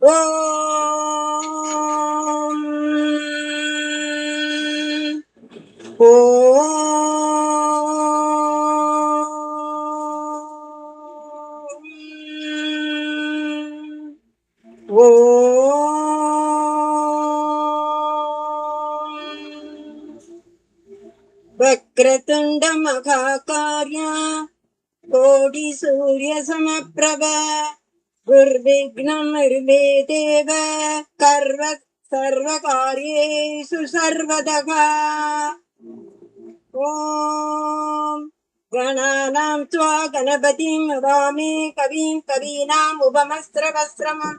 ஓம் ஓம் वक्रतुंड महाकार्य कोटि सूर्य समप्रभ गुर्विघ्नं मे देव सर्वकार्येषु सर्वदः। ओम गणानां त्वा गणपतिं नमामि कविं कवीनाम् उपमस्त्रवस्त्रम्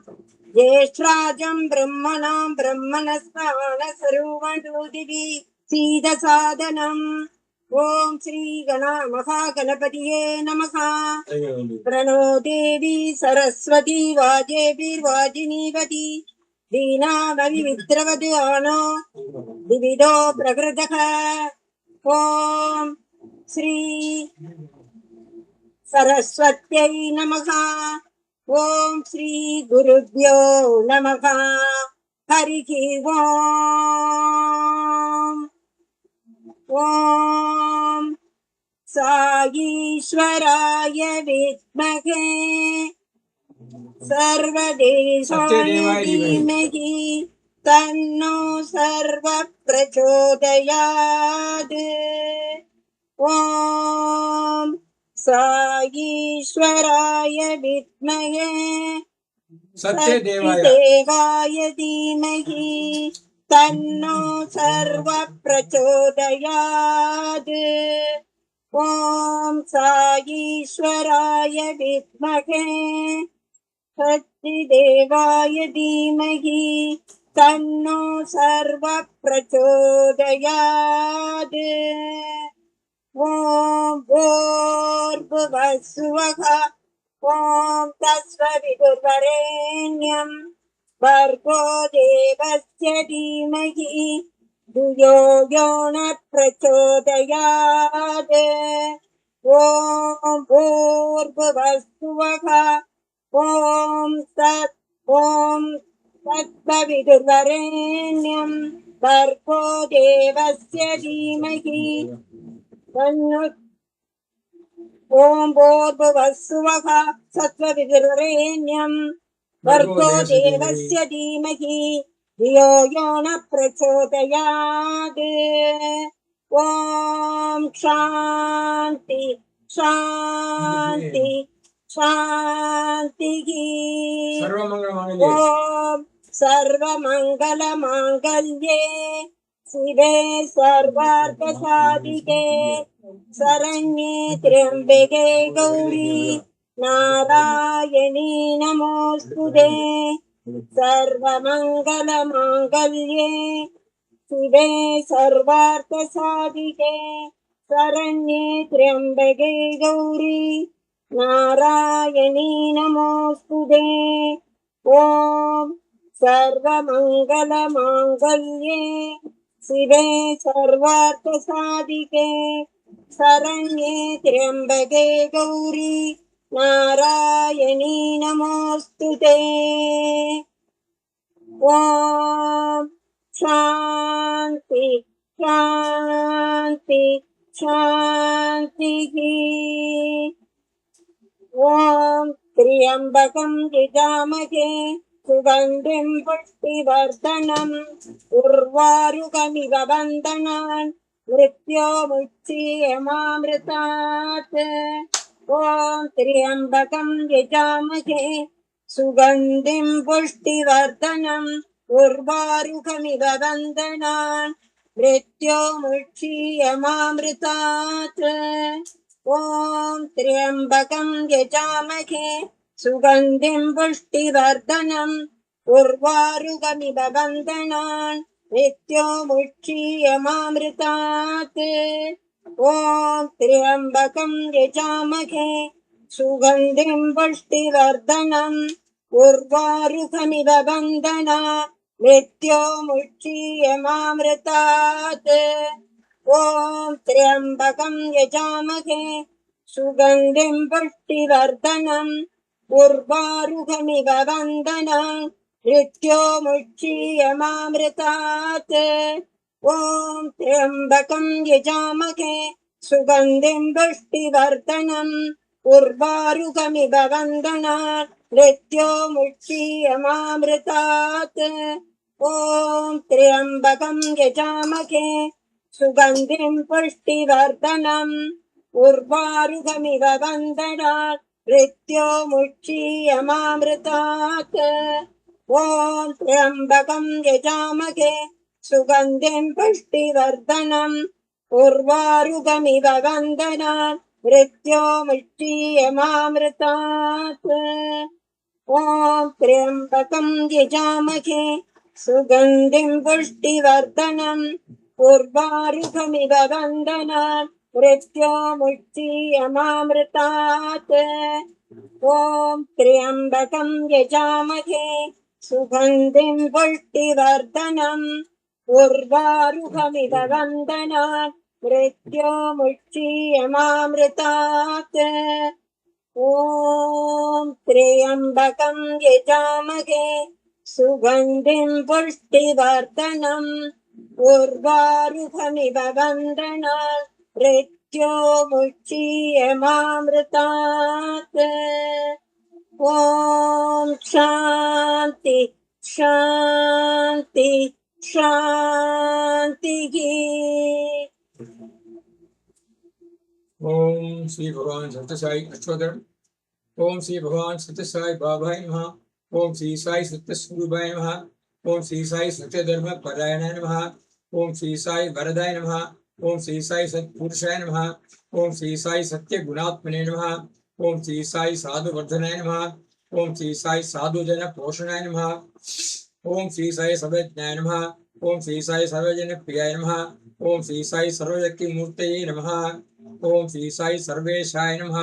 ज्येष्ठराजं ब्रह्मणां ब्रह्मणस्पदान सर्वणोदिभिः सीदसादनम्। ओम श्री महागणपतिये नमः। प्रणो देवी सरस्वती वाजेभिर्वाजिनीवती दीनामविद्रवदुआनो विविधो प्रकृतः। ओम श्री सरस्वत्यै नमः। ओम श्री गुरुभ्यो नमः। हरिः ओम। ओम साईश्वराय विद्महे सर्वदेशाय धीमहि तन्नो सर्व प्रचोदयात्। ओम साईश्वराय विद्महे सत्यदेवाय धीमहि तन्नो सर्व प्रचोदयात्। ओम साईश्वराय विद्महे सत्यदेवाय धीमहि तन्नो सर्व प्रचोदयात्। ओम भूर्भुवः स्वः ओम तत्सवितुर्वरेण्यं भर्गो देवस्य धीमहि धियो यो न प्रचोदयात्। ओम भूर्भुवः स्वः ओम तत्सवितुर्वरेण्यं भर्गो देवस्य धीमहि ओम भूर्भुवः स्वः सत्त्ववितुर्वरेण्यं भर्गो देवस्य धीमहि धियो यो न प्रचोदयात्। ओम शांति शांति शांतिः। ओम सर्वमंगलमांगल्ये शिवे सर्वार्थसाधिके शरण्ये त्र्यंबके गौरी नारायणी नमोस्तुते। सर्वमंगलमांगल्ये शिवे सर्वार्थसाधिके शरण्ये त्र्यंबके गौरी नारायणी नमोस्तुते। ओम सर्वमंगलमांगल्ये शिवे सर्वार्थसाधिके शरण्ये त्र्यंबके गौरी नारायणी नमोस्तुते। ओम शांति शांति शांतिः। ओम त्र्यंबकं यजामहे सुगंधिं पुष्टिवर्धनम् उर्वारुकमिव बन्धनान् मृत्योर्मुक्षीयमामृतात्। ओम त्र्यंबकं यजामहे सुगंधिं पुष्टिवर्धनम् उर्वारुकमिव बन्धनान् मृत्योर्मुक्षीयमामृतात्। ओम त्र्यंबकं यजामहे सुगंधिं पुष्टिवर्धनम् उर्वारुकमिव बन्धनान् मृत्योर्मुक्षीयमामृतात्। ओम त्र्यंबकं यजामहे सुगंधिं पुष्टिवर्धनम् उर्वारुकमिव बन्धनान् मृत्योर्मुक्षीयमामृतात्। ओम त्र्यंबकं यजामहे सुगंधिं पुष्टिवर्धनम् उर्वारुकमिव बन्धनान् मृत्यो मुच्चीयमामृतात् ॐ त्र्यम्बकं यजामहे सुगन्धिं पुष्टिवर्धनम् उर्वारुकमिव वन्दनात् मृत्यो मुच्चीयमामृतात् ॐ त्र्यम्बकं यजामहे सुगन्धिं पुष्टिवर्धनम् उर्वारुकमिव वन्दनात् मृत्यो मुच्चीयमामृतात् ॐ त्र्यम्बकं यजामहे सुगन्धिं पुष्टिवर्धनम् उर्वारुकमिव वन्दनात् मृत्यो मुच्चीयमामृतात् ॐ त्र्यम्बकं यजामहे सुगन्धिं पुष्टिवर्धनम् उर्वारुकमिव वन्दनात् मृत्यो मुच्चीयमामृतात् ॐ त्र्यम्बकं यजामहे सुगन्धिं पुष्टिवर्धनम् उर्वारुकमिव वन्दनात् मृत्यो मुच्चीयमामृतात् ॐ त्र्यम्बकं यजामहे सुगन्धिं पुष्टिवर्धनम् उर्वारुकमिव वन्दनात् मृत्यो मुच्चीयमामृतात् ॐ शान्ति शान्ति शान्तिः। ओम श्री भगवान सत्यसाई अष्टोत्तरम। ओम श्री भगवान सत्यसाई बाबाय नमः। ओम श्री साई सत्य स्वरूपाय नमः। ओम श्री साई सत्य धर्म परायणाय नमः। ओम श्री साई वरदाय नमः। ओम श्री साई सत्पुरुषाय नमः। ओम श्री साई सत्य गुणात्मने नमः। ओम श्री साई साधु वर्धनाय नमः। ओम श्री साई साधु जन पोषणाय नमः। ओम श्री साई सर्वज्ञाय नमः। ओम श्री साई सर्वजन प्रियाय नमः। ओम श्री साई सर्वशक्ति मूर्तये नमः। ओम श्री साई सर्वेशाय नमः।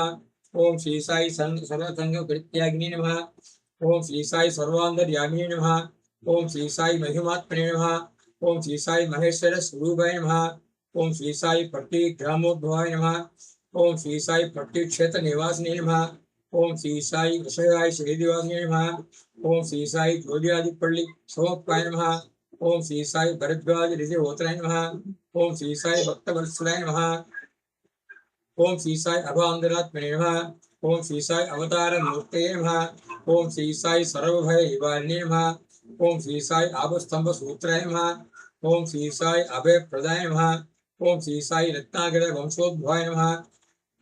ओम श्री साई सर्वसंग परित्यागिने नमः। ओम श्री साई सर्वान्तर्यामिने नमः। ओम श्री साई महिमात्मने नमः। ओम श्री साई महेश्वर स्वरूपाय नमः। ओम श्री साई पट्टी ग्रामोद्भवाय नमः। ओम श्री साई पट्टी क्षेत्र निवासिने नमः। ओम श्री साई वृषभाय श्रीनिवासिने नमः। ओम श्री साई ज्योतिरादिपल्ली सोपाय नमः। ओम श्री साई भरद्वाज ऋषि होत्राय नमः। ओम श्री साई भक्तवत्सलाय नमः। ओम श्री साई अभांतरात्मने नमः। ओम श्री साई अवतार मूर्तये नमः। ओम श्री साई सर्वभय निवारिणे नमः। ओम श्री साई आपस्तंभ सूत्राय नमः। ओम श्री साई अभय प्रदाय नमः। ओम श्री साई रत्नाकर वंशोद्भवाय नमः।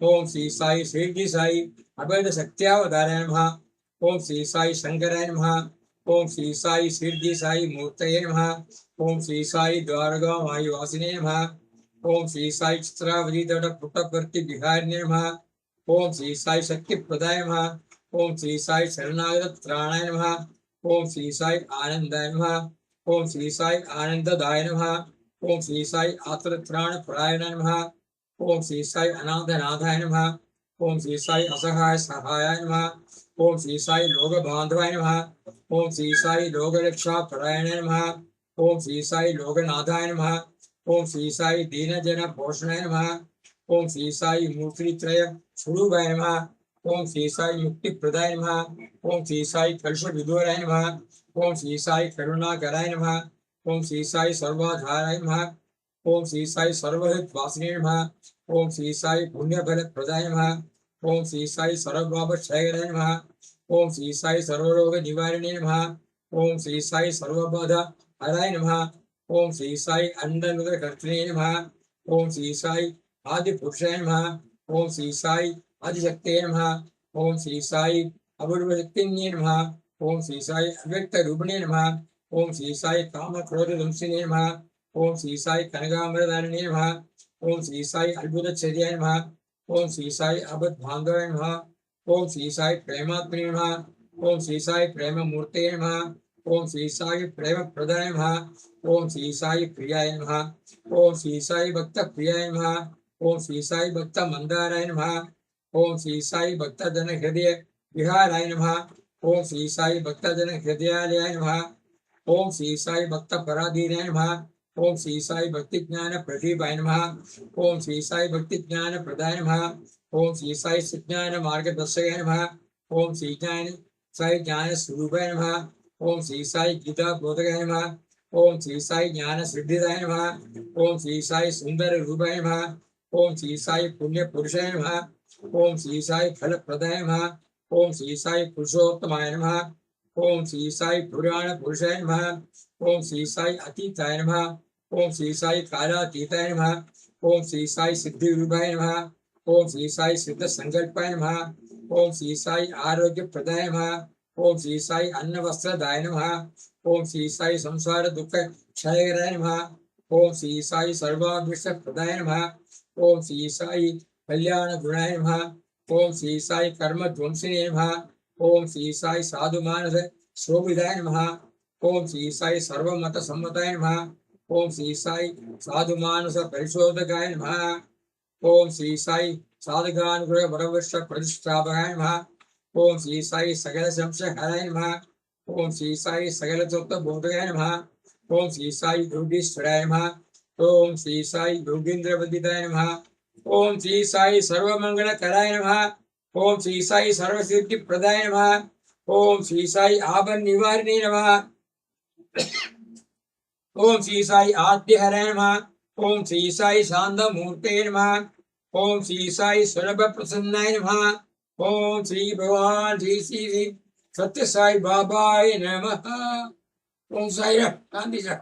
ओम श्री साई श्रीजी साई अभेद शक्त्यावताराय नमः। ओम श्री साई शंकराय नमः। ओम श्री साई श्रीजी साई मूर्तये नमः। ओम श्री साई द्वारका वायुवासिने नमः। ओम श्री साई चित्रावती तट पुट्टपर्ति बिहारिणे नमः। ओम श्री साई शक्ति प्रदाय नमः। ओम श्री साई शरणागत त्राणाय नमः। ओम श्री साई आनंदाय नमः। ओम श्री साई आनंददाय नमः। ओम श्री साई आत्रत्राण परायणाय नमः। ओम श्री साई अनाथनाथाय नमः। ओम श्री साई असहाय सहायाय नमः। ओम श्री साई लोक बांधवाय नमः। ओम श्री साई लोकरक्षा परायणाय नमः। ओम श्री साई लोकनाथाय नमः। ओम श्री साई दीनजन पोषणाय नमः। ओम श्री साई मूर्तित्रय स्वरूपाय नमः। ओम श्री साई मुक्ति प्रदाय नमः। ओम श्री साई कलश विदुराय नमः। ओम श्री साई करुणाकराय नमः। ओम श्री साई सर्वाधाराय नमः। ओम श्री साई सर्वहित वासिने नमः। ओम श्री साई पुण्यफल प्रदाय नमः। ओम श्री साई सर्वपापक्षयकराय नमः। ओम श्री साई सर्वरोग निवारिणे नमः। ओम श्री साई सर्वबाधा हराय नमः। ओम श्री साई अंडनुदकर्तृणे नमः। ओम श्री साई आदिपुरुषाय नमः। ओम श्री साई आदिशक्तये नमः। ओम श्री साई अपूर्वशक्तिन्ये नमः। ओम श्री साई अव्यक्त रूपिणे नमः। ओम श्री साई काम क्रोध दंशिने नमः। ओम श्री साई कनकांबरधारिणे नमः। ओम श्री साई अद्भुतचर्याय नमः। ओम श्री साई अबद्धांधवाय नमः। ओम श्री साई प्रेमात्मने नमः। ओम श्री साई प्रेम मूर्तये नमः। ओम श्री साई प्रेम प्रदाय नमः। ओम श्री साई प्रियाय नमः। ओम श्री साई भक्त प्रियाय नमः। ओम श्री साई भक्त मंदाराय नमः। ओम श्री साई भक्त जन हृदय विहाराय नमः। ओम श्री साई भक्त जन हृदयालयाय नमः। ओम श्री साई भक्त पराधीनाय नमः। ओम श्री साई भक्ति ज्ञान प्रदीपाय नमः। ओम श्री साई भक्ति ज्ञान प्रदाय नमः। ओम श्री साई सुज्ञान मार्गदर्शकाय नमः। ओम श्री साई ज्ञान स्वरूपाय नमः। ओम श्री साई गीता बोधकाय नमः। ओम श्री साई ज्ञान सिद्धिदाय नमः। ओम श्री साई सुंदर रूपाय नमः। ओम श्री साई पुण्य पुरुषाय नमः। ओम श्री साई फल प्रदाय नमः। ओम श्री साई पुरुषोत्तमाय नमः। ओम श्री साई पुराण पुरुषाय नमः। ओम श्री साई अतीताय नमः। ओम श्री साई कालातीताय नमः। ओम श्री साई सिद्धि रूपाय नमः। ओम श्री साई सिद्ध संकल्पाय नमः। ओम श्री साई आरोग्य प्रदाय नमः। ओम श्री साई अन्न वस्त्रदाय नमः। ओम श्री साई संसार दुख क्षयकराय नमः। ओम श्री साई सर्वाभीष्ट प्रदाय नमः। ओम श्री साई कल्याण गुणाय नमः। ओम श्री साई कर्म ध्वंसिने नमः। ओम श्री साई साधु मानस शोभिताय नमः। ओम श्री साई सर्वमत सम्मताय नमः। ओम श्री साई साधु मानस परिशोधकाय नमः। ओम श्री साई साधकानुग्रह वरवर्ष प्रतिष्ठापकाय नमः। ओम श्री साई सकल संशय हराय नमः। ओम श्री साई सकल तत्व बोधकाय नमः। ओम श्री साई योगीश्वराय नमः। ओम श्री साई योगींद्र वंदिताय नमः। ओम श्री साई सर्वमंगल कराय नमः। ओम श्री साई सर्वसिद्धि प्रदाय नमः। ओम श्री साई आभन निवारिणे नमः। ओम श्री साई आद्य हराय नमः। ओम श्री साई शांत मूर्ते नमः। ओम श्री साई सुलभ प्रसन्नाय नमः। ओम श्री भगवान श्री श्री श्री सत्य साई बाबाय नमः। ओम साई शांति सर।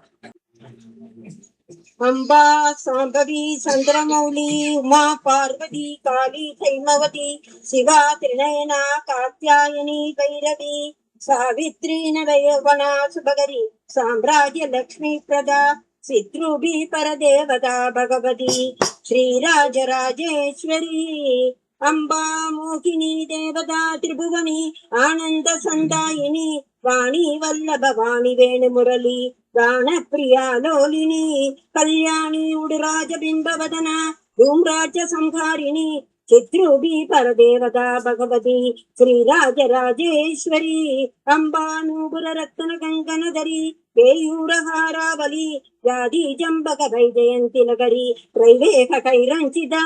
अम्बा सांभवी चंद्रमौली उमा पार्वती काली धैमवती शिवा त्रिनयना कात्यायनी भैरवी सावित्री नरयवना सुभगरी साम्राज्य लक्ष्मी प्रदा सिद्रूपी परदेवता भगवती श्रीराजराजेश्वरी अम्बा मोहिनी देवता त्रिभुवनी आनंद संदायिनी वाणी वल्लभ वाणी वेणुमुरली गानप्रिया लोलिनी कल्याणी उडुराजबिम्बवदना धूम्राज्य संहारिणी चित्रूपी परदेवता भगवती श्रीराजराजेश्वरी अम्बानूपुर रत्न कंकणधरी केयूरहारावली व्याधि जम्बक वैजयन्ति नगरी त्रैवेक कैरञ्चिता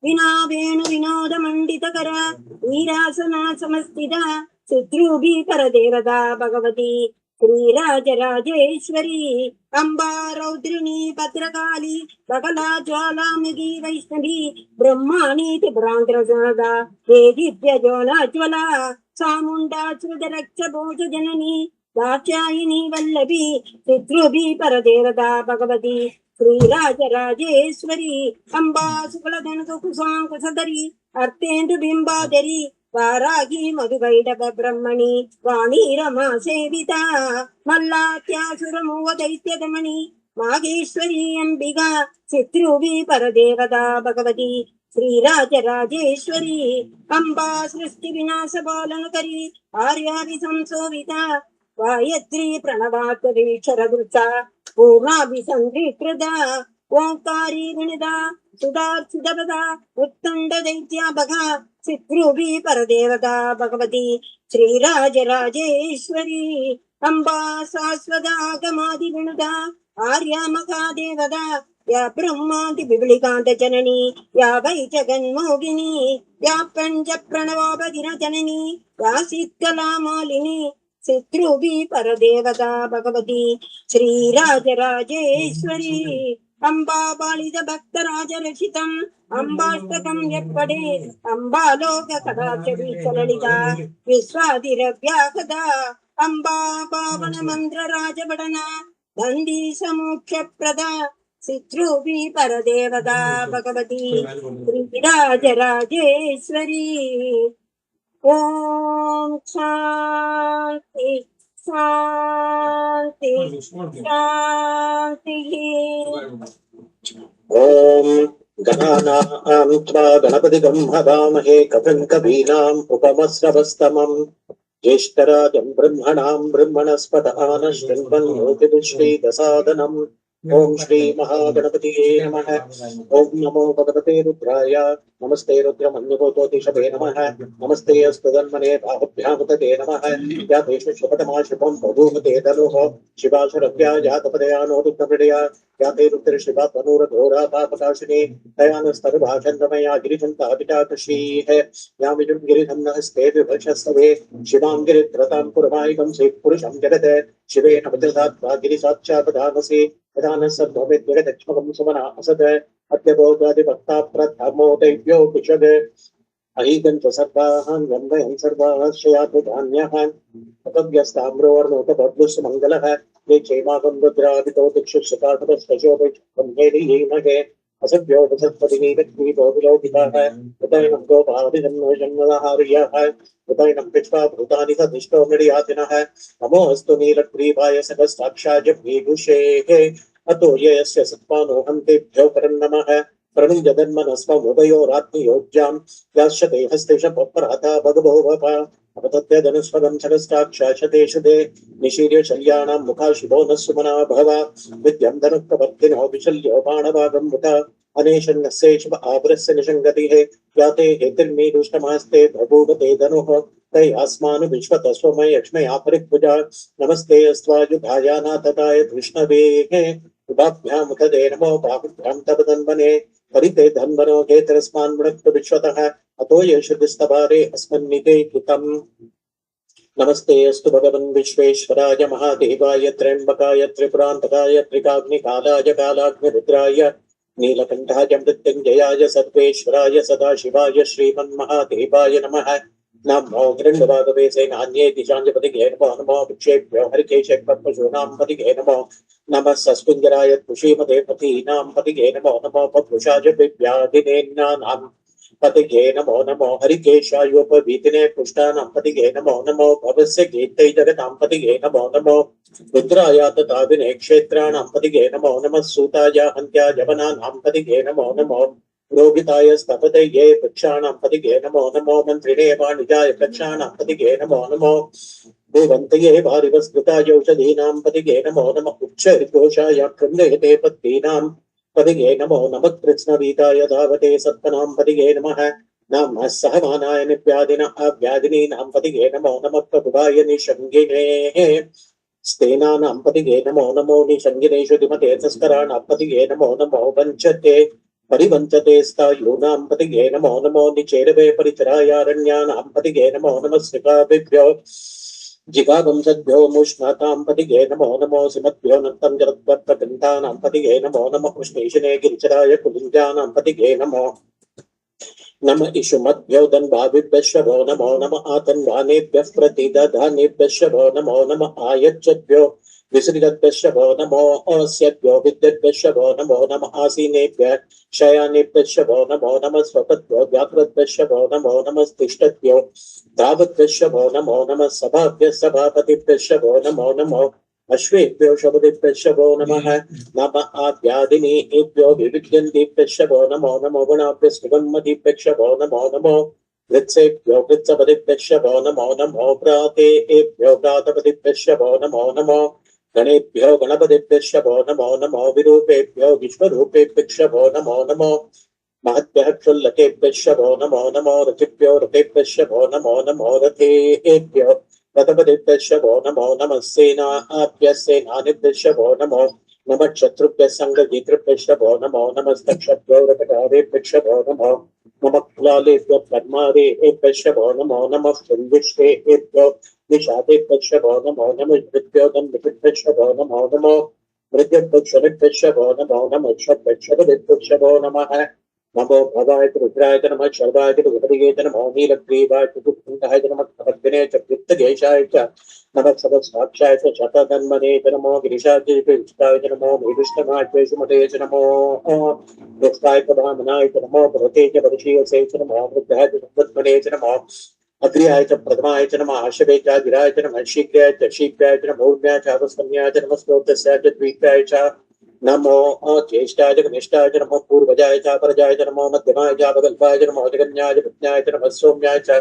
विना वेणु विनोद मंडितकर वीरासना समस्थिता चित्रूपी परदेवता भगवती श्रीराजराजेश्वरी अम्बा रौद्रिणी भद्रकाली सकला ज्वालामुखी वैष्णवी ब्रह्माणी त्रिपुरांतरजनदा देदीप्य ज्वालाज्वला चामुंडा सुरदरक्ष भोज जननी दाक्षायिनी वल्लभी चित्रूपी परदेवता भगवती श्रीराजराजेश्वरी अम्बा शुक्लधनुकुशांकुशधरी अर्तेन्दुबिम्बाधरी वारागी मधुवैडभ ब्रह्मणि वाणी रमा सेविता मल्लात्यासुरमूव दैत्यदमणि मागेश्वरी अंबिका चित्रूपी परदेवता भगवती श्रीराजराजेश्वरी अम्बा सृष्टि विनाश पालनकरी आर्याभिसंशोभिता गायत्री प्रणवात्मवीक्षरदृचा पूर्णाभिसंधिकृता ओंकारी गणिता सुधार्चितपदा उत्तंड दैत्याभगा चित्रूपी परदेवता भगवती श्रीराजराजेश्वरी अम्बा शाश्वतागमादिगुणदा आर्या महादेवता या ब्रह्मादि बिबलिकांत जननी या वै जगन्मोगिनी या पंच प्रणवापदिन जननी या शीतला मालिनी चित्रूपी परदेवता भगवती श्रीराजराजेश्वरी अम्बा बालिद भक्तराज रचितम् अम्बाष्टकम् यत्पडे अम्बालोक कदाचरीचललिता विश्वादिरव्याहदा अम्बा पावन मन्त्र राजवडना दण्डीश मोक्ष प्रदा चित्रूपी परदेवता भगवती श्रीराजराजेश्वरी ओम शांति शांति शांति। ओम गणानां त्वा गणपतिगं हवामहे कविं कवीनाम् उपमश्रवस्तमम् ज्येष्ठराजं ब्रह्मणां ब्रह्मणस्पत आनश्चिन्वन्नोतिदुष्टैकसादनम् ओम श्री महागणपतिये नमः। ओम नमो भगवते रुद्राय नमस्ते रुद्रमन्युभूतोतिषभे नमः। नमस्ते अस्तुधन्मने बाहुभ्यामुदते नमः। या देशु शुभतमा शुभं बभूवते तनुः शिवाशरभ्या जातपदया नोदुग्धपदया व्याते रुद्रशिवा तनूरघोरा पापकाशिनी दयानस्तर्भाचन्द्रमया गिरिजन्तापिताकृषी है यामिजुं गिरिधन्नस्ते विभक्षस्तवे शिवां गिरित्रतां पुरमायिकं पुरुषं जगत् शिवेन वज्रधात्वा गिरिसाक्षापदानसि प्रधानः सर्ववेद जगदक्ष्मकं सुमना असद अद्य भोगादिभक्ता प्रथमो दैव्यो कुशद अहीगं च सर्वान् वन्दयन् सर्वाश्रयातु धान्यः ततव्यस्ताम्रोर्णोतबद्धुष्मङ्गलः ये चैमाकं रुद्रादितो दिक्षुषकातपस्पशोपैमहे असभ्योपसत्पतिनीलक्ष्मीतोऽभिलोकिताः उदयनं गोपादिजन्मजन्महार्याः उदयनं पित्वा भूतानि सदिष्टो मृडियातिनः नमोऽस्तु नीलग्रीवाय सकस्साक्षाय भीभूषेः अतो यस्य सत्त्वानोऽहं तेभ्यो परं नमः प्रणुजन्मनस्वमुदयोरात्मयोज्यां यास्यते हस्तेश पप्राता भगवो वप अपतत्यधनुष्पदं सरस्ताक्षाशतेषु ते निशीर्य शल्याणां मुखा शिवो न सुमना भव विद्यं धनुःप्रवर्तिनो विशल्यो बाणभागं मुता अनेशन्नस्ये शिव आवृस्य निषङ्गतिः याते हेतिर्मीदुष्टमास्ते बभूवते धनुः तै आस्मानु विश्वतस्वमय यक्ष्मया परिपूजा नमस्ते अस्त्वायुधायानाथताय कृष्णवे उभाभ्यामुदे नमो बाहुभ्यां तव धन्वने परिते धन्वनो हेतरस्मान् मुनक्तु विश्वतः अतो यशुस्तभारे अस्मन्निते कृतम् नमस्ते अस्तु भगवन् विश्वेश्वराय महादेवाय त्र्यम्बकाय त्रिपुरान्तकाय त्रिकाग्निकालाय कालाग्निरुद्राय नीलकण्ठाय मृत्युञ्जयाय सर्वेश्वराय सदाशिवाय श्रीमन्महादेवाय नमः नमो गृह्णवागवे सेनान्ये दिशाञ्जपतिगे नमो नमो विक्षेभ्यो हरिकेशेभ्यः पशूनां पतिगे नमो नमः सस्कुञ्जराय तुषीमते पतीनां पतिगे नमो नमो पपुषाय विव्याधिनेन्यानां पतिगे नमो नमो हरिकेशायोपवीतिने पुष्टानां पतिगे नमो नमो भवस्य गीतै जगतां पतिगे नमो नमो रुद्राय तथा विने क्षेत्राणां पतिगे नमो नमः सूताय हन्त्या जवनानां पतिगे नमो नमो रोगिताय स्तपते ये वृक्षाणां पतिगे नमो नमो मन्त्रिणे वाणिजाय वृक्षाणां पतिगे नमो नमो भुवन्तये वारिवस्कृताय औषधीनां पतिगे नमो नमः उच्चैर्घोषाय कृन्दयते पत्नीनां पतिगे नमो नमः कृत्स्नवीताय धावते सत्पनां पतिगे नमः नमः सहमानाय निव्याधिन अव्याधिनीनां पतिगे नमो नमः प्रभुवाय निषङ्गिने स्तेनानां पतिगे नमो नमो निषङ्गिनेषु दिमते तस्कराणां पतिगे नमो नमो वञ्चते परिवञ्चते स्थायूनां पतिगे नमो नमो निचेरवे परिचरायारण्यानां पतिगे नमो नमः श्रिकाभिभ्यो जिगावंशद्भ्यो मुष्णातां पतिगे नमो नमो सिमद्भ्यो नक्तं जलद्वत्प्रगन्तानां पतिगे नमो नमः उष्णेशिने गिरिचराय कुलिञ्जानां पतिगे नमो नम इषुमद्भ्यो दन्वाभिभ्यश्वो नमो नमः आतन्वानेभ्यः प्रतिदधानेभ्यश्वो नमो नमः आयच्छद्भ्यो विसृजद्भ्यश्वो नमो अस्यभ्यो विद्यद्भ्यश्वो नमो नमः आसीनेभ्यः शयानेभ्यश्वो नमो नमः स्वपद्भ्यो व्याकृतभ्यश्वो नमो नमः तिष्ठद्भ्यो धावद्भ्यश्वो नमो नमः सभाभ्यः सभापतिभ्यश्वो नमो नमो अश्वेभ्यो शबदिभ्यश्वो नमः नमः आभ्यादिनीभ्यो विविध्यन्तीभ्यश्वो नमो नमो गुणाभ्यस्तुगन्मतीभ्यश्वो नमो नमो वृत्सेभ्यो वृत्सपदिभ्यश्वो नमो नमो प्रातेभ्यो प्रातपदिभ्यश्वो नमो नमो गणेभ्यो गणपतिभ्यश्वो नमो नमो विरूपेभ्यो विश्वरूपेभ्यश्वो नमो नमो महद्भ्यः क्षुल्लकेभ्यश्वो नमो नमो रथिभ्यो रथेभ्यश्वो नमो नमो रथेभ्यो रथपतिभ्यश्वो नमो नमः सेनाभ्यः सेनानिभ्यश्वो नमो नमः शत्रुभ्यः सङ्गजीतृभ्यश्वो नमो नमस्तक्षभ्यो रथकारेभ्यश्वो नमो नमः कुलालेभ्यः पद्मारेभ्यश्वो नमो नमः शुण्डिष्टेभ्यो निषादेभ्यश्वो नमो नमः भृत्यो दण्डभृभ्यश्वो नमो नमो मृत्युभ्यश्वो नमो नमः शब्दश्वो नमः नमो भवाय रुद्राय नमः शर्वाय रुद्रये नमो नीलग्रीवाय चतुर्भुजाय नमः खड्गने च वृत्तकेशाय च नमः सहस्राक्षाय च शतधन्वने च नमो गिरिशाय च नमो भीष्टमाय च सुमते च नमो वृक्षाय च भामनाय च नमो भरते च वर्षीयसे च नमो वृद्धाय च संवत्सरे च नमो अग्र्याय च प्रथमाय च नमः आशवे च गिराय च नमः शीघ्राय च च नमो ऊर्ध्याय च अवस्कन्याय च नमः स्तोत्रस्याय च द्वीपाय च नमो ज्येष्ठाय च कनिष्ठाय च नमो पूर्वजाय च परजाय च नमो मध्यमाय च अवकल्पाय च नमो जगन्याय च पत्न्याय च नमः सौम्याय च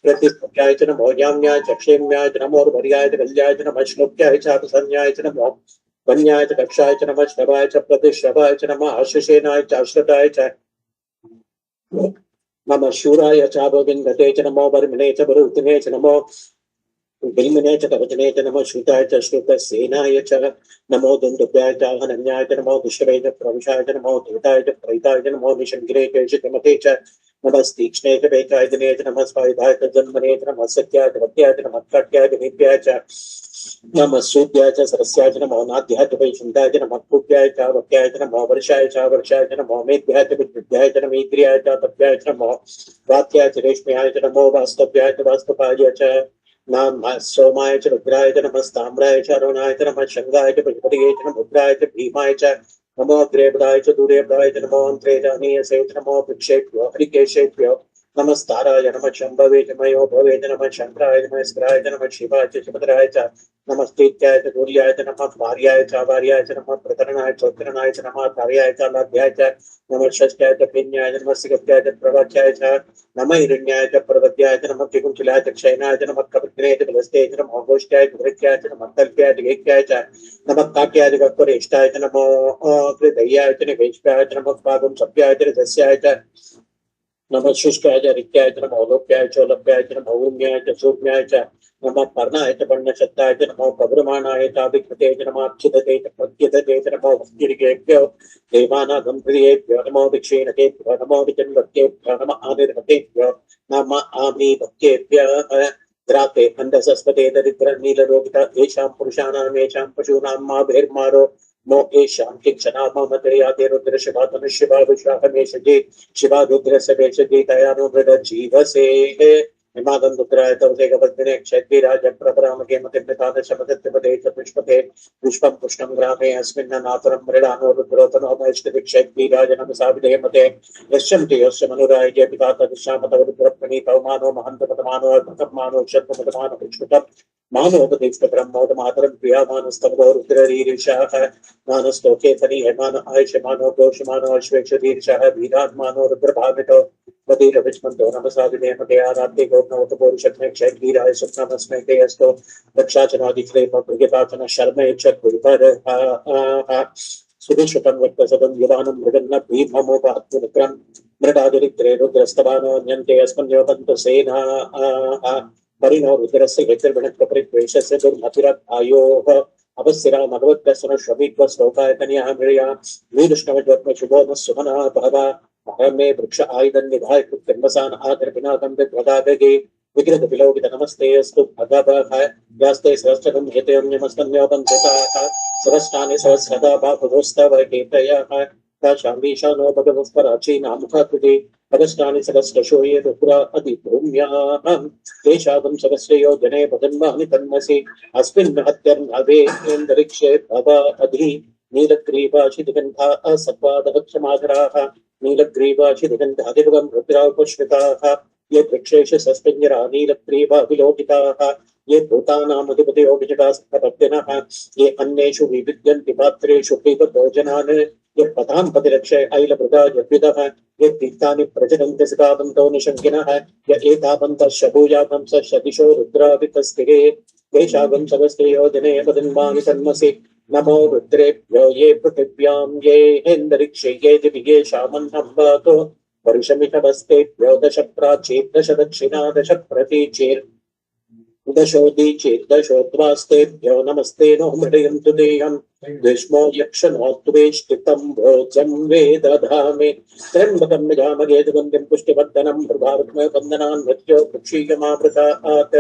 प्रतिष्ठाय च नमो याम्याय च क्षेम्याय च नमो भर्याय च कल्याय च नमः श्लोक्याय च प्रसन्याय च नमो वन्याय च कक्षाय च नमः श्रवाय च प्रतिश्रवाय च नमः आश्वसेनाय च आश्रिताय च नमः शूराय च गोविन्दते च नमो वर्मिणे च बरुतिने च नमो बिल्मने च कवचने च नमः श्रुताय च श्रुतसेनाय च नमो दुन्दुभ्याय च हनन्याय च नमो दुष्टवे च प्रविशाय च नमो धूताय च प्रहिताय च नमो निशङ्गिरे च शिखमते च नमस्तीक्ष्णे च वेकाय दिने च नमः स्वायुधाय च जन्मने च नमः सत्याय च वत्याय च नमः काट्याय च नित्याय च नमः सूद्याय च सरस्याय च नमो नाद्याय च वैकुण्ठाय च नमः पूज्याय च वक्याय च नमो वर्षाय च नमो मेद्याय च विद्याय च नमीन्द्रियाय च तप्याय च नमो वात्याय च रेश्म्याय च नमो वास्तव्याय च वास्तुपाय च नमः सोमाय च रुद्राय च नमस्ताम्राय च अरुणाय च नमः शङ्गाय च पशुपतये च नमोद्राय च भीमाय च नमो अग्रेपदाय च दूरेपदाय च नमो अन्त्रे च अनीयसे च नमो वृक्षेभ्यो हरिकेशेभ्यो नमस्ताराय नमः शम्भवे च मयो भवे च नमः शङ्कराय नमः स्कराय च नमः शिवाय च शिवतराय च नमस्तेत्याय च दूर्याय च नमः भार्याय च आभार्याय च नमः प्रतरणाय च उत्तरणाय च नमः कार्याय च लाभ्याय च नमः षष्ट्याय च पिन्याय च नमः सिगत्याय च प्रवाच्याय च नमः हिरण्याय च पर्वत्याय च नमः त्रिकुञ्चलाय च क्षयनाय च नमः कपित्रे च बलस्ते च नमः गोष्ठ्याय च धृत्याय च नमः तल्प्याय च गेक्याय च नमः काट्याय च कक्वरेष्ठाय च नमो कृतय्याय च निवेश्याय च नमः पादं सभ्याय च रजस्याय च नमः शुष्काय च रिक्त्याय च नमः लोप्याय च लप्याय च नमः ऊर्म्याय च सूर्म्याय च नमः पर्णाय च पर्णशक्ताय च नमः पब्रमाणाय च अभिकृते च नमः अक्षितते च प्रत्यतते च नमः वस्तिरिकेभ्यो देवानागं प्रियेभ्यो नमो दक्षिणकेभ्यो नमो विजन्वत्येभ्यो नमः आदिर्भतेभ्यो नमः आमिभक्तेभ्यः द्राते अन्धसस्पते दरिद्र नीलरोगित येषां पुरुषाणां येषां पशूनां मा बहिर्मारो नो येषां किञ्चना मम दयाते रुद्र शिवा धनुष्यवा विश्वाहमेषजे शिवा रुद्र सवेशजे दयानो मृद जीवसे हिमागं रुद्राय तवसे गवद्दिने क्षत्रिराज प्रपरामके मतिर्नितान शमदत्तपदे च पुष्पते पुष्पं पुष्टं ग्रामे अस्मिन् नातरं मृडानो रुद्रोतनो महेष्टदिक्षत्रिराज नमसा विधे मते यस्यन्ति यस्य मनुराय जय पिता तदिशामतव रुद्रप्रणीतौ मानो महन्तपतमानो अद्भुतमानो शत्रुपतमानो विष्णुतम् मानोपदेष्टपरं मोदमातरं प्रियामानस्तमो रुद्ररीरिषः मानस्तोके फणीयमान आयुष्यमानो घोषमानो अश्वेक्षरीर्षः वीरात्मानो रुद्रभावितो मतिरविष्मन्तो नमसा विनेमते आराध्य गोपनवतपोरुषत्मे क्षयगीराय स्वप्नमस्मै ते अस्तो रक्षाचनादिक्ले मृगताचन शर्मे च कुर्वरः सुदुषतं वक्तसदं युवानं मृगन्न भीममोपहत्वनुक्रं मृडादिरित्रे रुद्रस्तवानो न्यन्ते अस्मन्योपन्तु सेना परिणो रुद्रस्य हेतुर्विणत्वपरिद्वेषस्य दुर्मतिरत् आयोः अवस्थिरा भगवद्दर्शन श्रवित्व श्लोकायतन्यः मृया वीरुष्णवज्वत्म शुभो न सुमनः भवा अहमे वृक्ष आयुधं निधाय कृत्यम्बसान् आदर्पिनाकं विद्वदागगे विकृत विलोकित नमस्ते अस्तु भगवः यास्ते सहस्रकं हेतयन्यमस्तन्योपन्थिताः सहस्राणि सहस्रदा बाहुभोस्तव हेतयः शाम्बीशानो भगवत्पराचीनामुखाकृति अगस्टानि सहस्रशो ये रुद्रा अधिभूम्याम् तेषागं सहस्रयो जने पदन्वानि तन्मसि अस्मिन् हत्यर्नभेन्द्रिक्षे भव अधि नीलग्रीवाशिदिगन्धा असत्वादवक्षमाधराः नीलग्रीवाशिदिगन्धादिर्वं रुद्रा उपश्रिताः ये वृक्षेषु सस्पिञ्जरा नीलग्रीवा विलोकिताः ये भूतानामधिपतयो विजटास्तपत्तिनः ये अन्येषु विविद्यन्ति पात्रेषु पीतभोजनान् ये पतां पतिरक्षय ऐलभृता यद्विदः ये तीर्थानि प्रचलन्ति सिताबन्तो निशङ्किनः य एतावन्तः शभूयातं स शदिशो रुद्रावितस्तिरे तेषागं सगस्तेयो जने पदन्वानि तन्मसि नमो रुद्रेभ्यो ये पृथिव्यां ये हेन्दरिक्षे ये दिविगे शामन्नम्बातो वर्षमिषवस्तेभ्यो दश प्राचीर् दश दक्षिणा दश प्रतीचीर् दशोदीचीर्दशोद्वास्तेभ्यो नमस्ते नो मृडयन्तु देहं ग्रीष्मो यक्षणोत्वेष्टितं भोजं वेदधामे त्र्यम्बकं यजामहे सुगन्धिं पुष्टिवर्धनं प्रभावत्मवन्दनान् मृत्यो वृक्षीयमावृतात्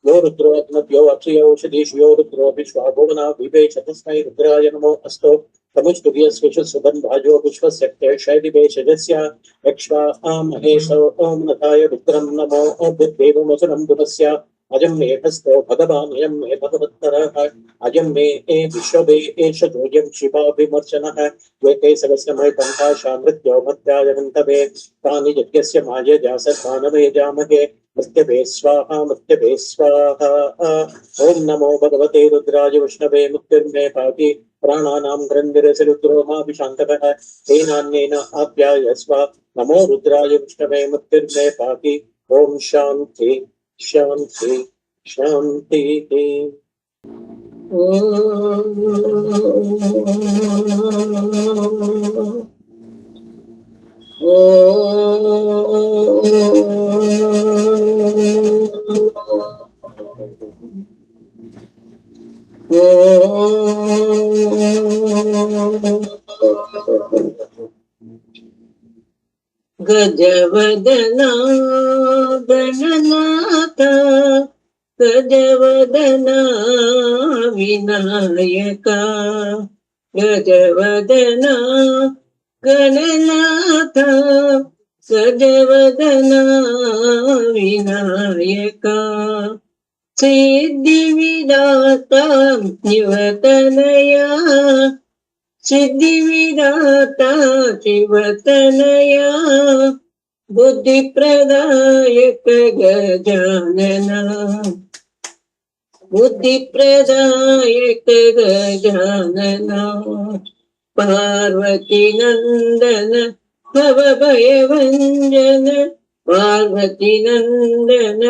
यो रुद्रो अग्नभ्यो अक्षयोषधीष्यो रुद्रो विश्वाभुवना विवेश तस्मै रुद्राय नमो अस्तु तमुष्टुभ्यस्विषु सुगन्धाजो विश्वस्य शैलिवेशजस्य यक्ष्वामहेशो ॐ नताय रुद्रं नमो बुद्धिदेवमसुरं पुनस्य अजं मे हस्तो भगवान् अयं मे भगवत्तरः अजं मे विश्ववे एष जोयं शिवाभिमर्शनः द्वैते सहस्रमय पन्थाशा मृत्यो मध्यायवन्तवे तानि यज्ञस्य माय जासत्तानवे जामहे मृत्यवे स्वाहा ॐ नमो भगवते रुद्राय विष्णवे मुक्तिर्मे पाति प्राणानां ग्रन्थिरसि रुद्रो माभिशान्तकः तेनान्येन आप्यायस्व नमो रुद्राय विष्णवे मुक्तिर्मे पाति ॐ शान्ति शांति शांति ओ गजवदना गणनाथ गजवदना विनायका गजवदना गणनाथ गजवदना विनायका सिद्धिविदाता निवतनया सिद्धिविदाता शिवतनया बुद्धिप्रदायक गजानना बुद्धिप्रदायक गजानना पार्वती नंदन भवभयभञ्जन पार्वती नंदन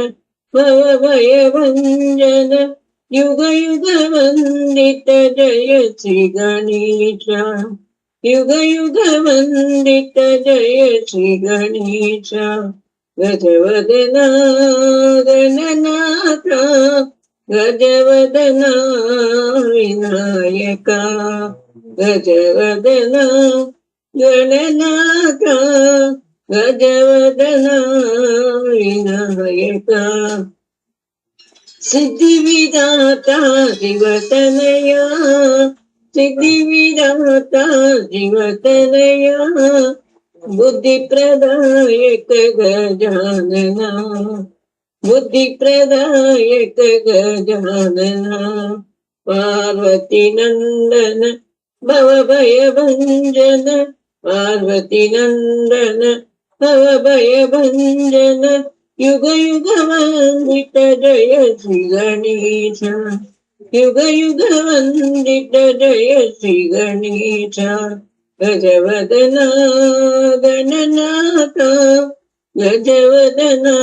भवभयभञ्जन युग युग वंदित जय श्री गणेशा युग युग वंदित जय श्री गणेशा गजवदना गणनाथ गजवदना विनायका गजवदना गणनाथ गजवदना विनायका सिद्धिविदाता शिवतनया सिद्धिविदाता शिवतनया बुद्धिप्रदायक गजानना बुद्धिप्रदायक गजानना पार्वती नंदन भवभयभञ्जन पार्वती नंदन भवभयभञ्जन युग युग वंदित जय श्री गणेशा युग युग वंदित जय श्री गणेशा गजवदना गणनाथ गजवदना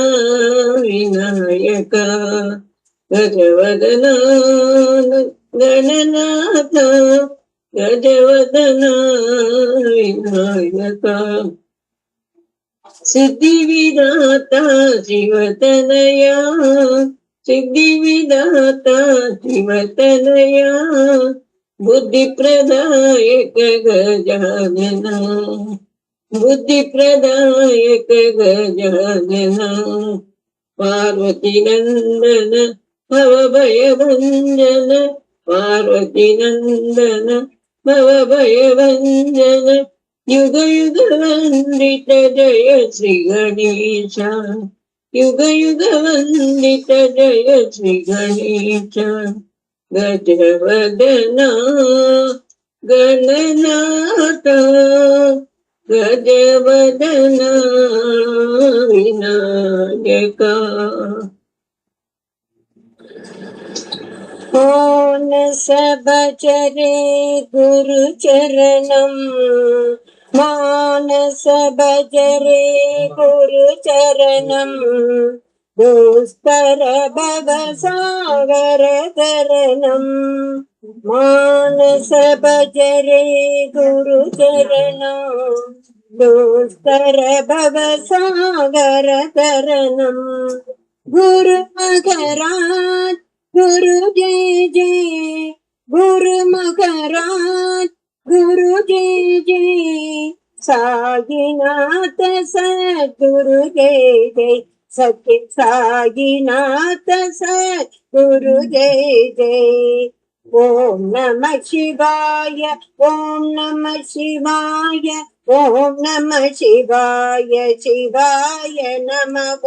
विनायका गजवदना गणनाथ गजवदना विनायका सिद्धिविदाता शिवतनया सिद्धिविदाता शिवतनया बुद्धिप्रदायक गजानना बुद्धिप्रदायक गजानना पार्वती नंदन भवभयभञ्जन पार्वती नंदन भवभयभञ्जन युग युग वंदित जय श्री गणेशा युग युग वंदित जय श्री गणेशा गजवदना गणनाथ गजवदना विनायका मानस भजरे गुरु चरणम मानस भजरे गुरु चरणम दुष्कर भव सागर तरणम मानस भजरे गुरु चरणम दुष्कर भव सागर तरणम गुरु मगराज गुरु जय जय गुरु मगराज गुरु जय जय साईनाथ सद्गुरु जय जय सत्य साईनाथ सद्गुरु जय जय ओम नमः शिवाय ओम नमः शिवाय ओम नमः शिवाय शिवाय नमः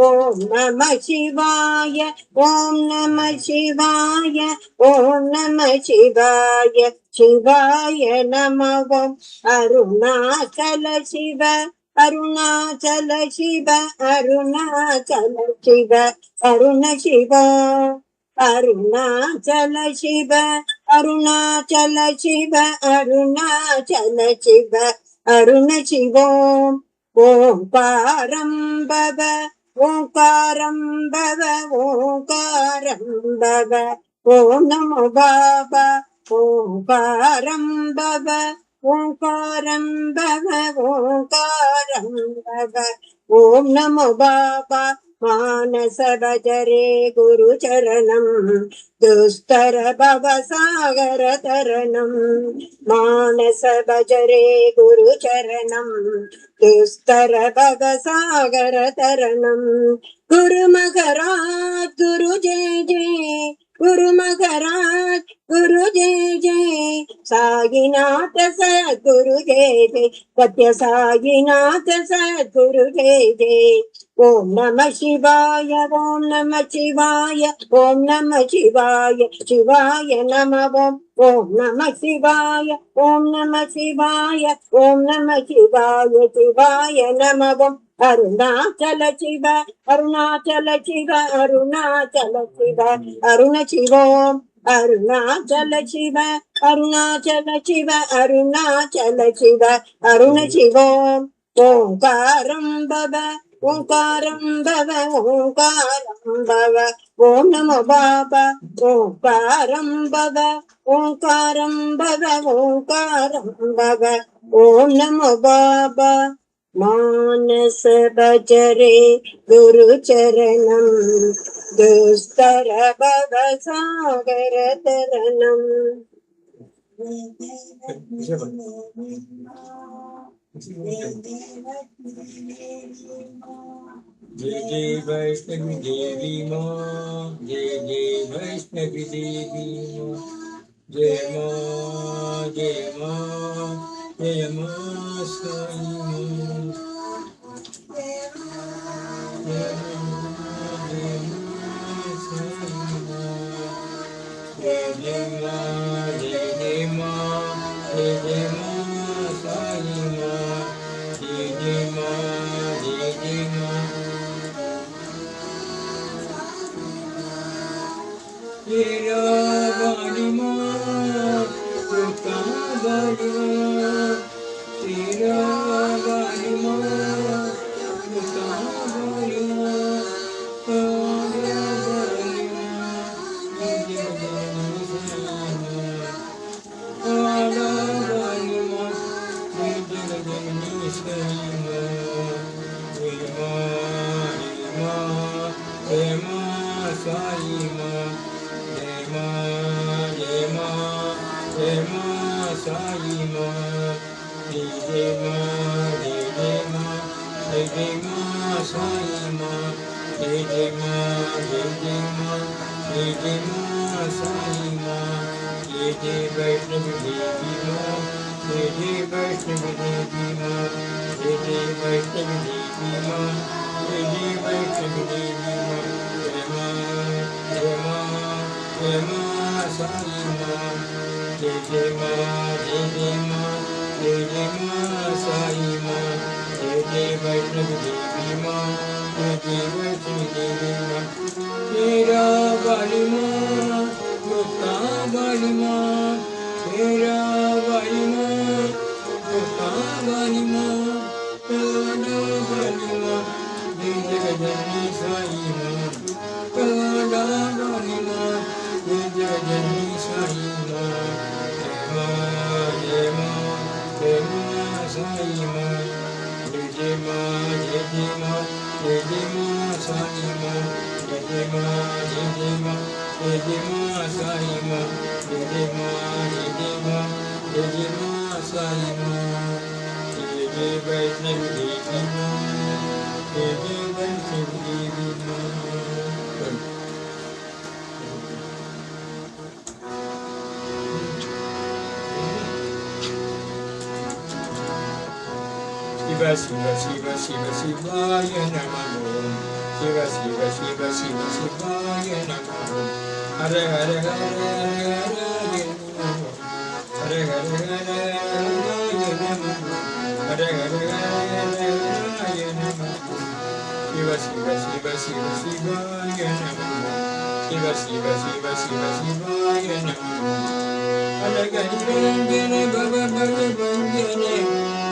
ओम नमः शिवाय ओम नमः शिवाय ओम नमः शिवाय शिवाय नमः अरुणाचल शिव अरुणाचल शिव अरुणाचल शिव अरुण शिव अरुणाचल शिव अरुणाचल शिव अरुणाचल शिव अरुण शिव ओंकारं भव ओंकारं भव ओंकारं भव ओम नमो बाबा ओंकारं भव ओंकारं भव ओंकारं भव ओम नमो बाबा मानस भजरे गुरुचरणम् दुस्तर भवसागर तरणम् मानस भजरे गुरुचरणम् दुस्तर भवसागर तरणम् गुरु महाराज गुरु जय जय गुरु महाराज गुरु जय जय साईनाथ सद्गुरु जय जय सत्य साईनाथ सद्गुरु जय जय ओम नमः शिवाय ओम नमः शिवाय ओम नमः शिवाय शिवाय नमः ओम नमः शिवाय ओम नमः शिवाय ओम नमः शिवाय शिवाय नमः अरुणाचल शिव अरुणाचल शिव अरुणाचल शिव अरुण शिवोम अरुणाचल शिव अरुणाचल शिव अरुणाचल शिव अरुण शिवोम ओंकारं भव ओंकारं भव ओंकारं भव ओम नमो बाबा ओंकारं भव ओंकारं भव ओंकारं भव ओम नमो बाबा मानस भजरे गुरुचरणम् दुस्तर भवसागर तरणम् जय जय वैष्णवी देवी माँ जय जय वैष्णवी देवी माँ जय माँ जय माँ जय माँ साई माँ जय माँ जय माँ साई माँ जय जय माँ जय जय माँ जय जय माँ साई माँ जय जय माँ जय जय माँ तेरा बानी माँ तुका बानी माँ तेरा बानी माँ तुका बानी माँ तेरा बानी माँ तुझे जाने से माँ तेरा बानी माँ तुझे जाने से माँ हे माँ साई माँ जय माँ जय माँ जय माँ साई माँ जय माँ जय माँ जय माँ साई माँ जय माँ जय माँ जय माँ साई माँ जय वैष्णवी देवी माँ जय वैष्णवी देवी माँ जय वैष्णवी देवी माँ जय वैष्णवी देवी माँ जय माँ जय माँ जय माँ साई माँ जय माँ जय माँ जय माँ साई माँ जय वैष्णवी देवी माँ जय वैष्णवी देवी माँ तेरा बाली माँ तुका बाली माँ तेरा बाली माँ तुका बाली माँ तेरा बाली माँ जय जगदम्बे साई माँ तेरा बाली माँ जय जगदम्बे साई माँ जय माँ जय माँ साई माँ जय माँ जय माँ जय माँ साई माँ जय माँ जय माँ जय माँ साई माँ जय माँ जय माँ जय माँ साई माँ जय वैष्णवी देवी माँ जय वैष्णवी देवी माँ शिव शिव शिव शिव शिवाय नमः शिव शिव शिव शिव शिवाय नमः हरे हरे हरे हरे हरे हरे हरे नमः हरे हरे हरे हरे नमः शिव शिव शिव शिव शिवाय नमः शिव शिव शिव शिव शिवाय नमः हरे गणिरंजन भव भव भंजने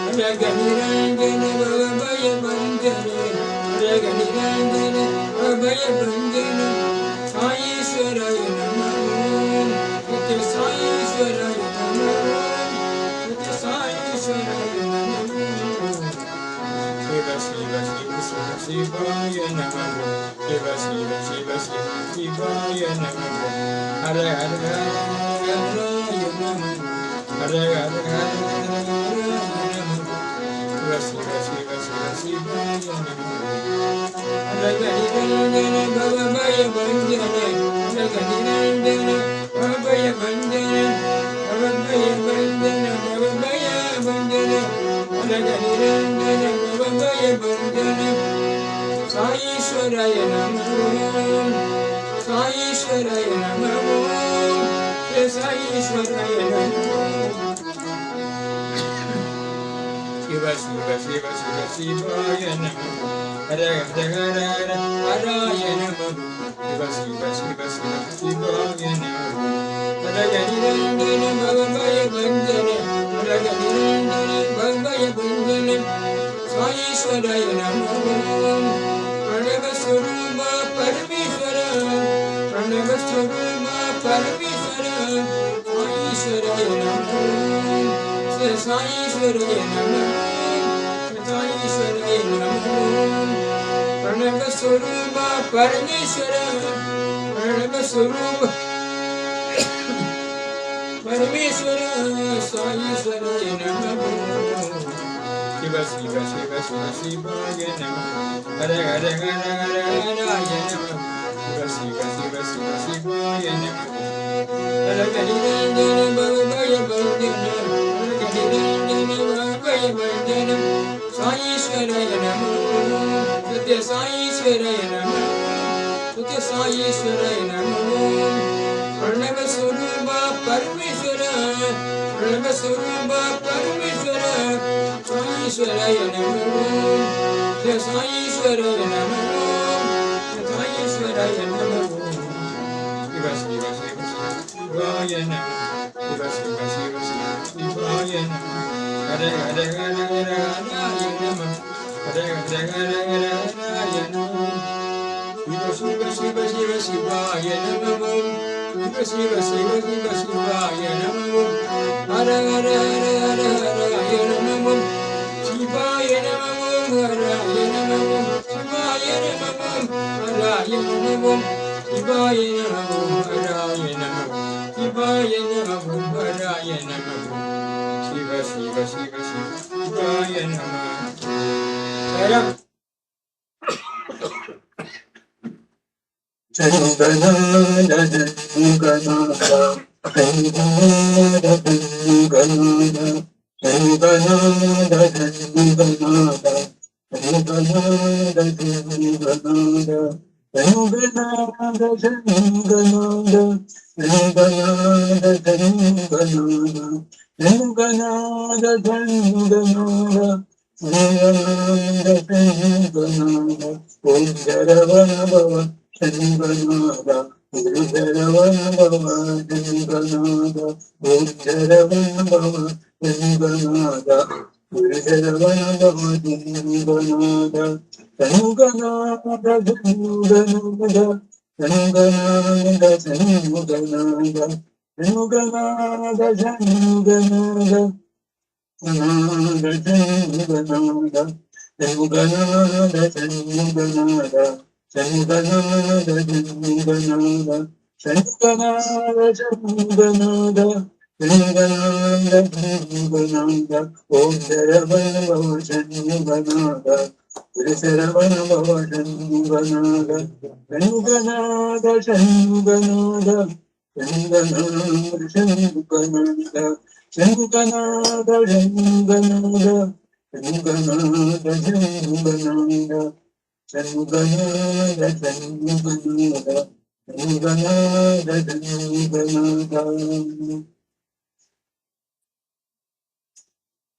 हरे गणिरंजन भव भय भंजने हरे गणिरंजन भव भय भंजने साईश्वराय नमः नित्य साईश्वराय नमः नित्य साईश्वराय नमः शिव शिव शिव शिव शिवाय नमः शिव शिव शिव शिवाय नमः हर हर नारायण नमः हर हर नारायण नमः शिव शिव शिव शिवाय नमः हर गणिरंजन भव भय भंजन हर गणिरंजन भव भय भंजन भव भय भंजन भव भय भंजन हर गणिरंजन भव भय भंजन साईश्वराय नमः साईश्वराय नमः साईश्वराय नमः शिव शिव शिव शिव शिवाय नमः हर हर हर हर हराय नमः शिव शिव शिव शिव शिवाय नमः हर गणिरंजन भव भय भंजन हर गणिरंजन भव भय भंजन साईश्वराय नमः प्रणव स्वरूप परमेश्वर प्रणव स्वरूप परमेश्वर साईश्वराय नमः साईश्वराय नमः साईश्वराय नमः प्रणव स्वरूप परमेश्वर प्रणव स्वरूप परमेश्वर साईश्वराय नमः शिव शिव शिव शिव शिवाय नमः हर हर हर हर हराय नमः शिव शिव शिव शिव शिवाय नमः हर गणिरंजन भव भय भंजन हर गणिरंजन भव भय भंजन साईश्वराय नमः सत्य साईश्वराय नमः सत्य साईश्वराय नमः प्रणव स्वरूप परमेश्वर प्रणव स्वरूप परमेश्वर साईश्वराय नमः साईश्वराय नमः साईश्वराय नमः शिव शिव शिव शिवाय नमः शिव शिव शिव शिव शिवाय नमः हर हर हर हर हराय नमः हर हर हर हर हराय नमः शिव शिव शिव शिव शिवाय नमः शिव शिव शिव शिव शिवाय नमः हर हर हर हर हराय नमः शिवाय नमः हराय नमः शिवाय नमः हराय नमः शिवाय नमः हराय नमः शिवाय नमः हराय नमः शिव शिव शिव शिवाय नमः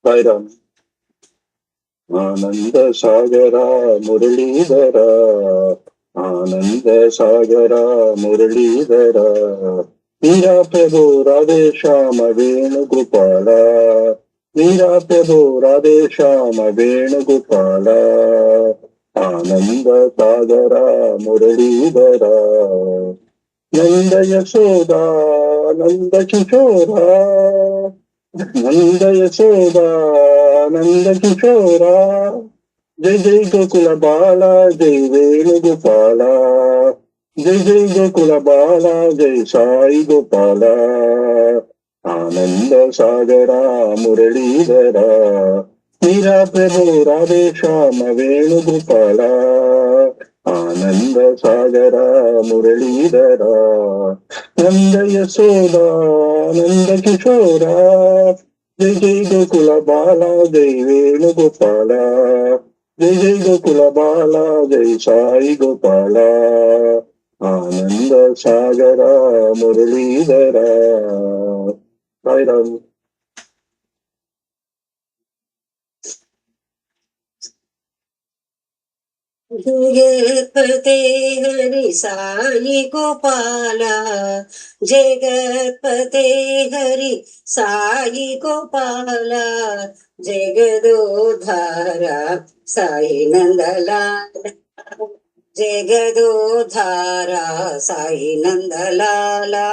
Bairam. Ananda Sagara Muralidhara Ananda Sagara Muralidhara Veera Prabhu Radhe Shyama Venugopala Veera Prabhu Radhe Shyama Venugopala Ananda Sagara Muralidhara Nanda Yasoda Nanda Kishora Nanda Yasoda Nanda Kishora जय जय गोकुल बाला जय वेणुगोपाला जय जय गोकुल बाला जय साई गोपाला आनंद सागरा मुरलीधरा मीरा प्रभु राधे श्याम वेणुगोपाला आनंद सागरा मुरलीधरा नंद यशोदा नंद किशोरा जय जय गोकुल बाला जय वेणुगोपाला जय जय गोकुल बाला जय साई गोपाला आनंद सागरा मुरलीधरा साई राम। जगत्पते हरि साई गोपाला जगत्पते हरि साई गोपाला जगदोधारा साई नंदलाला जगदोधारा साई नंदलाला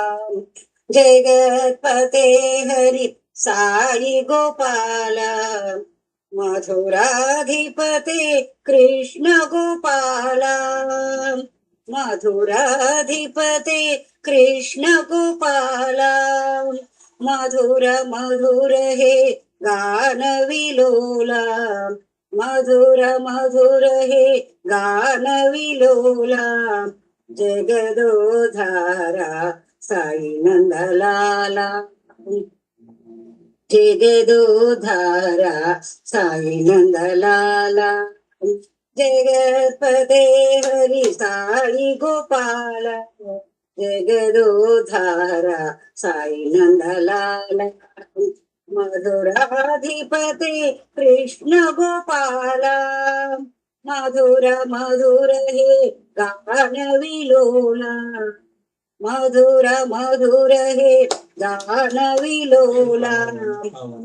जगत्पते हरि साई गोपाला मधुराधिपते कृष्ण गोपाला मधुराधिपते कृष्ण गोपाला मधुर मधुर हे गान विलोला मधुर मधुर हे गान विलोला जगदोधारा साई नंदलाला जगदोधारा साई नंदलाला जगत्पते हरि साई गोपाला जगदोधारा साई नंदलाला मधुराधिपते कृष्ण गोपाला मधुर मधुर हे गान विलोला मधुर मधुर हे गान विलोला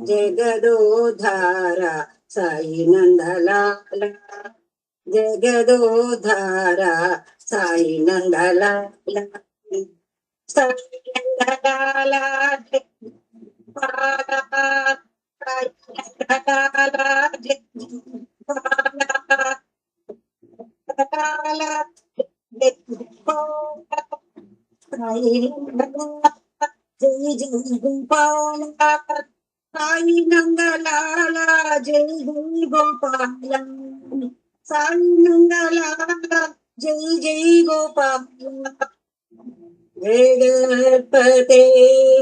जगदोधारा साई नंदलाला जगदोधारा साई नंदलाला साई नंदलाला साई नंदलाला जय जय गोपाला साई नंदलाला जय जय गोपाला साई नंदलाला जय जय गोपाला जगत्पते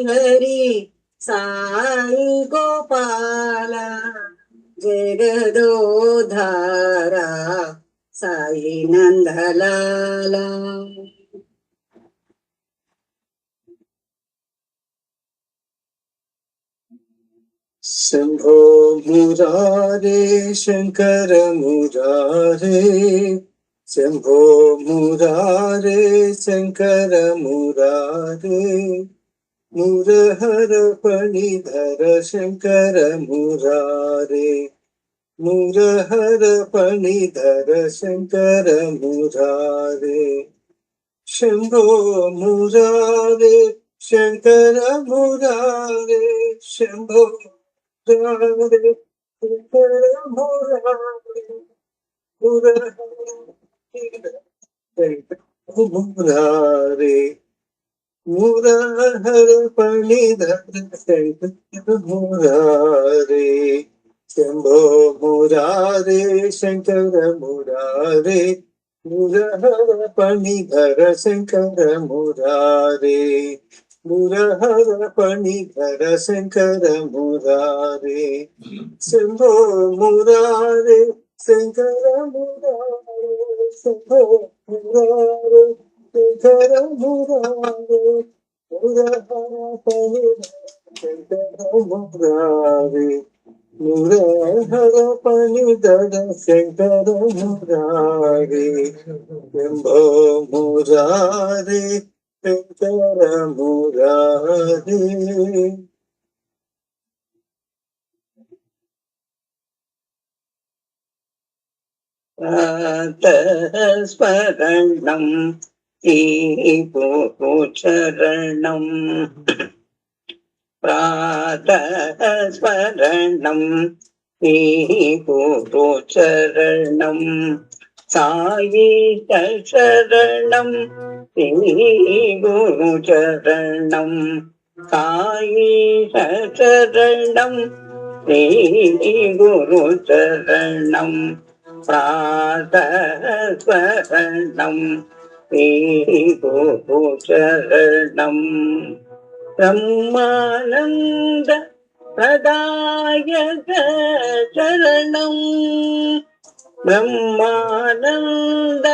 हरि साई गोपाला जगदोधारा साई नंदलाला शंभो मुरारे शंकर मुरारे शंभो मुरारे शंकर मुरारे मुरहर फणिधर शंकर मुरारे मुरहर फणिधर शंकर मुरारे शंभो मुरारे शंकर मुरारे शंभो मुरारे शंकर मुरारे मुरारे मुरहर फणिधर शंकर मुरारे शंभो मुरारे शंकर मुरारे मुरहर फणिधर शंकर मुरारे मुरहर फणिधर शंकर मुरारे शंभो मुरारे शंकर मुरारे शंभो मुरारे शंकर मुरारे मुरहर फणिधर शंकर मुरारे मुरहर फणिधर शंकर मुरारे शंभो मुरारे शंकर मुरारे। प्रातः स्मरणं चरणं प्रातः स्मरणं गुरु चरणं साई शरणं गुरु चरणं साई शरणं गुरु चरणं प्रातःस्मरणं गुरु चरणं ब्रह्मानन्द प्रदायक चरणं ब्रह्मानन्द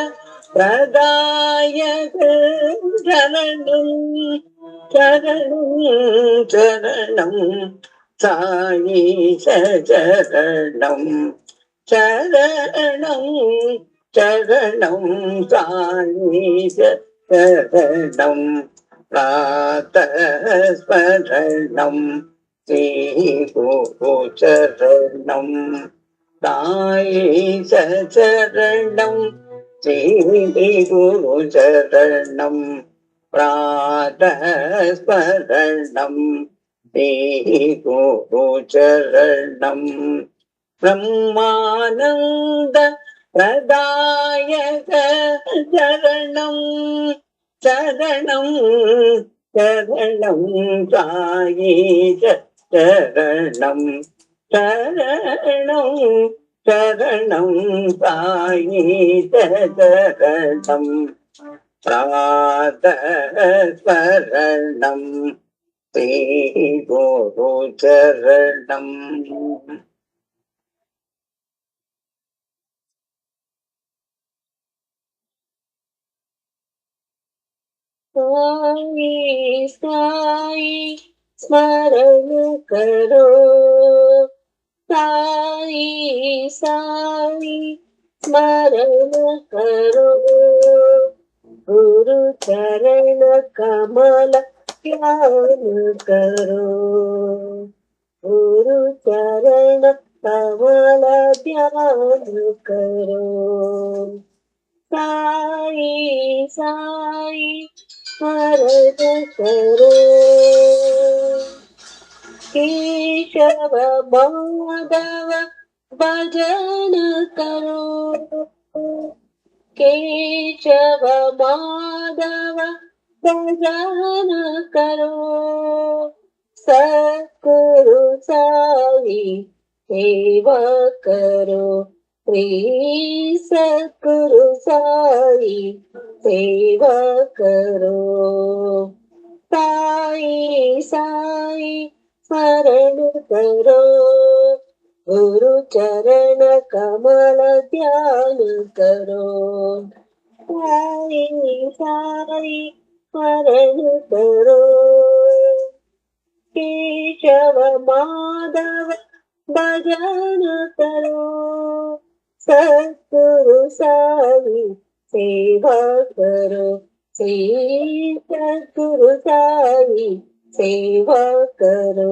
प्रदायक चरणं चरणं चरणं साई चरणं चरणं चरणं साई चरणं प्रातःस्मरणं गुरु चरणं साई चरणं गुरु चरणं प्रातःस्मरणं गुरु चरणं ब्रह्मानन्द प्रदायक चरणं चरणं चरणं साई चरणं चरणं चरणं साई चरणं प्रातःस्मरणं गुरु चरणं साई साई स्मरण करो साई साई स्मरण करो गुरु चरण कमल ध्यान करो गुरु चरण कमल ध्यान करो साई साई स्मरण करो केशव माधव भजन करो केशव माधव भजन करो सद्गुरु साई सेवा करो श्री सद्गुरु साई सेवा करो साई साई स्मरण करो गुरु चरण कमल ध्यान करो साई साई स्मरण करो केशव माधव भजन करो सद्गुरु साई सेवा करो श्री सद्गुरु साई सेवा करो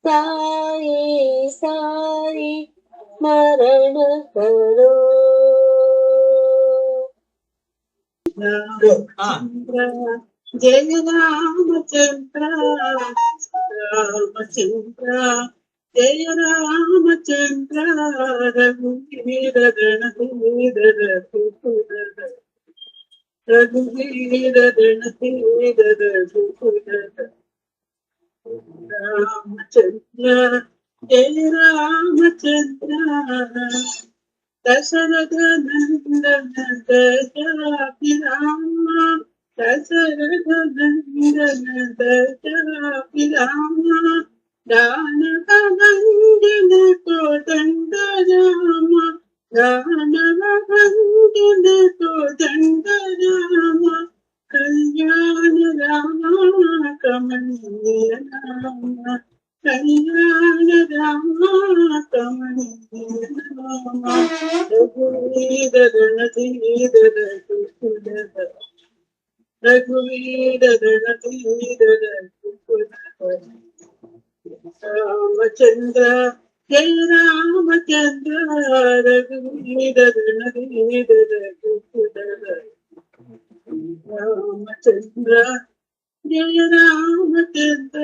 साई साई स्मरण करो जय रामचंद्र रामचंद्र जय रामचंद्र रघुवीर रणधीर रघुकुल रघुवीर रणधीर रघुकुल रामचंद्र जय रामचंद्र दशरथ नंदन दशरथी राम दशरथ नंदन दशरथी राम दानव भंजन कोदंड राम दानव भंजन कोदंड राम कल्याण राम कमनीय राम कल्याण राम कमनीय राम रघुवीर रणधीर रघुकुल रघुवीर रणधीर रघुकुल रामचंद्र जय रामचंद्र रघुवीर रणधीर रघुकुल रामचंद्र जय रामचंद्र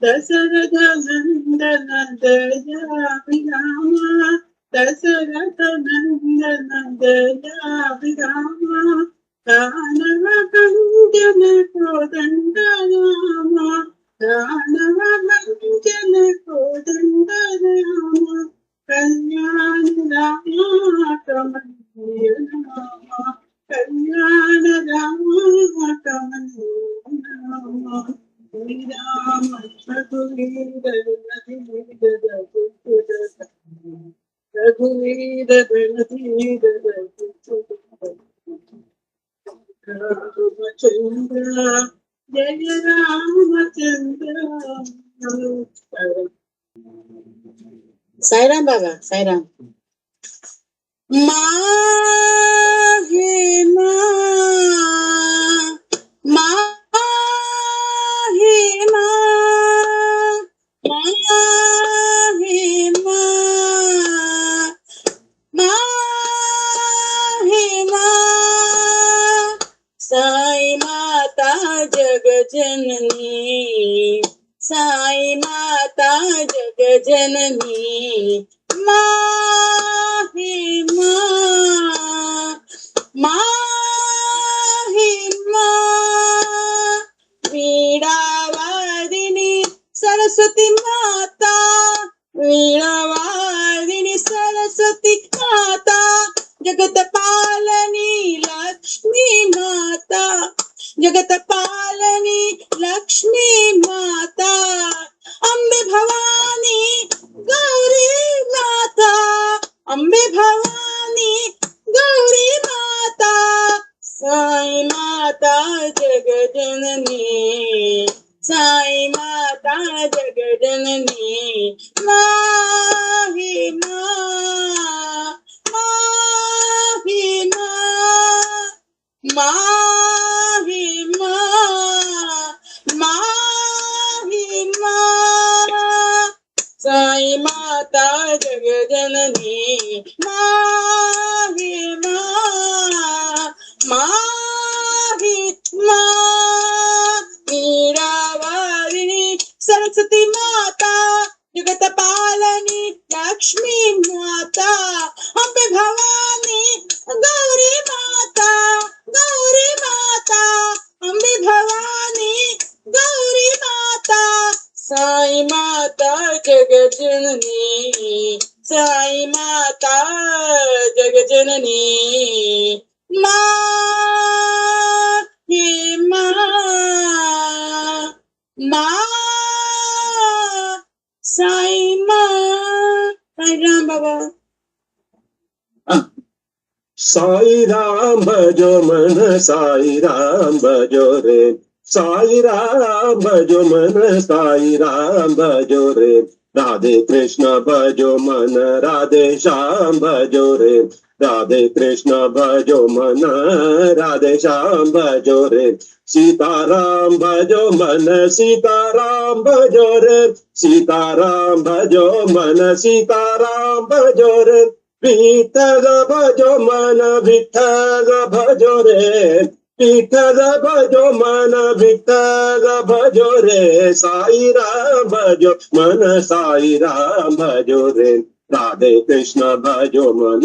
दशरथ नंदन दयाभिराम दशरथ नंदन दयाभिराम दानव कंजन कोदंड राम दानव कंजन कोदंड राम कल्याण राम कमनीय राम कल्याण राम कमनीय राम श्री राम रघुवीर रघुवीर रामचंद्र जय रामचंद्र। साईराम बाबा साईराम। माँ हे माँ, माँ हे माँ, माँ हे माँ, माँ हे माँ। साई माता जग जननी, साई माता जग जननी, माँ हे माँ, माँ हे माँ। वीणावादिनी सरस्वती माता, वीणावादिनी सरस्वती माता, जगत पालनी लक्ष्मी माता, जगत पालनी लक्ष्मी माता, अम्बे भवानी गौरी माता, अम्बे भवानी गौरी माता। साई माता जग जननी, साई माता जग जननी, माँ हे माँ, माँ हे माँ, माँ हे माँ, माँ हे माँ। साई माता जग जननी, माँ हे माँ, माँ हे माँ। वीणावादिनी सरस्वती माता, जगत पालनी लक्ष्मी माता, अम्बे भवानी गौरी माता, गौरी माता, अम्बे भवानी गौरी माता। साई माता जग जननी, साई माता जग जननी, माँ हे माँ, माँ साई माँ। साई राम बाबा। साई राम भजो मन, साई राम भजो रे, साई राम भजो मन, साई राम भजो रे। राधे कृष्ण भजो मन, राधे श्याम भजो रे, राधे कृष्ण भजो मन, राधे श्याम भजो रे। सीताराम भजो मन, सीताराम भजो रे, सीताराम भजो मन, सीताराम भजो रे। विठ्ठल भजो मन, विठ्ठल भजो रे, विठ्ठल भजो मन, विठ्ठल भजो रे। साई राम भजो मन, साई राम भजो रे। राधे कृष्ण भजो मन,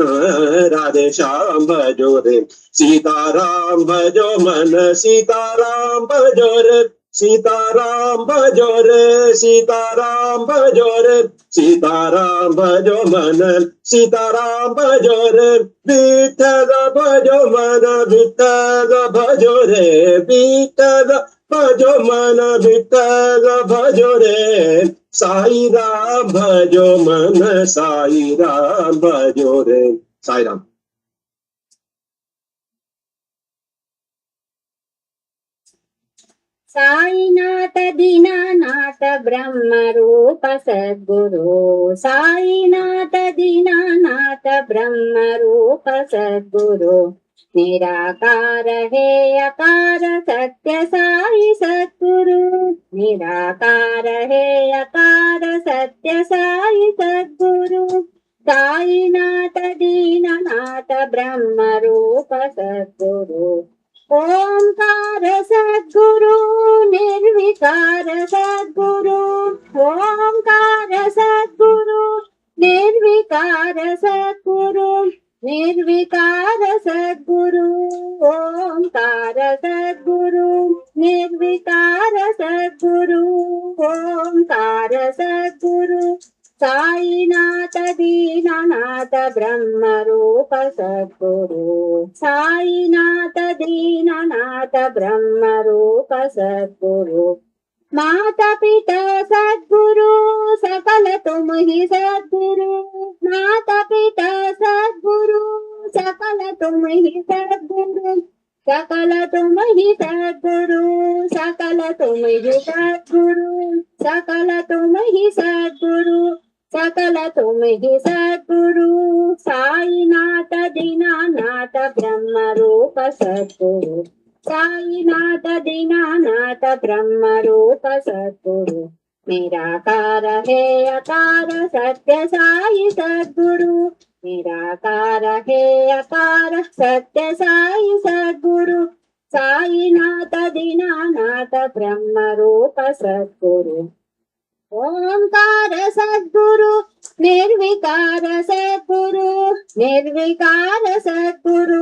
राधे श्याम भजो रे। सीताराम भजो मन, सीताराम भजो रे, सीताराम भजो रे, सीताराम भजो रे। सीताराम भजो मन, सीताराम भजो रे। विठ्ठल भजो मन, विठ्ठल भजो रे, विठ्ठल भजो मन, विठ्ठल भजो रे। साई राम भजो मन, साई राम भजो रे। साई राम। साईनाथ दीनानाथ ब्रह्म रूप सद्गुरु, साईनाथ दीनानाथ ब्रह्म रूप सद्गुरु। निराकार है अकार सत्य साई सद्गुरु, निराकार है अकार सत्य साई सद्गुरु। साईनाथ दीननाथ ब्रह्म रूप सद्गुरु। ओंकार सद्गुरु, निर्विकार सद्गुरु, ओंकार सद्गुरु निर्विकार सद्गुरु निर्विकार सद्गुरु ओंकार सद्गुरु निर्विकार सद्गुरु ओंकार सद्गुरु साईनाथ दीननाथ ब्रह्म रूप सद्गुरु साईनाथ दीननाथ ब्रह्म रूप सद्गुरु माता पिता सद्गुरु सकल तुम ही सद्गुरु माता पिता सद्गुरु सकल तुम ही सद्गुरु सकल तुम ही सद्गुरु सकल तुम ही सद्गुरु सकल तुम ही सद्गुरु सकल तुम ही सद्गुरु साईनाथ दीननाथ ब्रह्म रूप सद्गुरु साईनाथ दीननाथ ब्रह्म रूप सद्गुरु निराकार है अकार सत्य साई सद्गुरु निराकार है अकार सत्य साई सद्गुरु साईनाथ दीननाथ ब्रह्म रूप सद्गुरु ओंकार सद्गुरु निर्विकार सद्गुरु निर्विकार सद्गुरु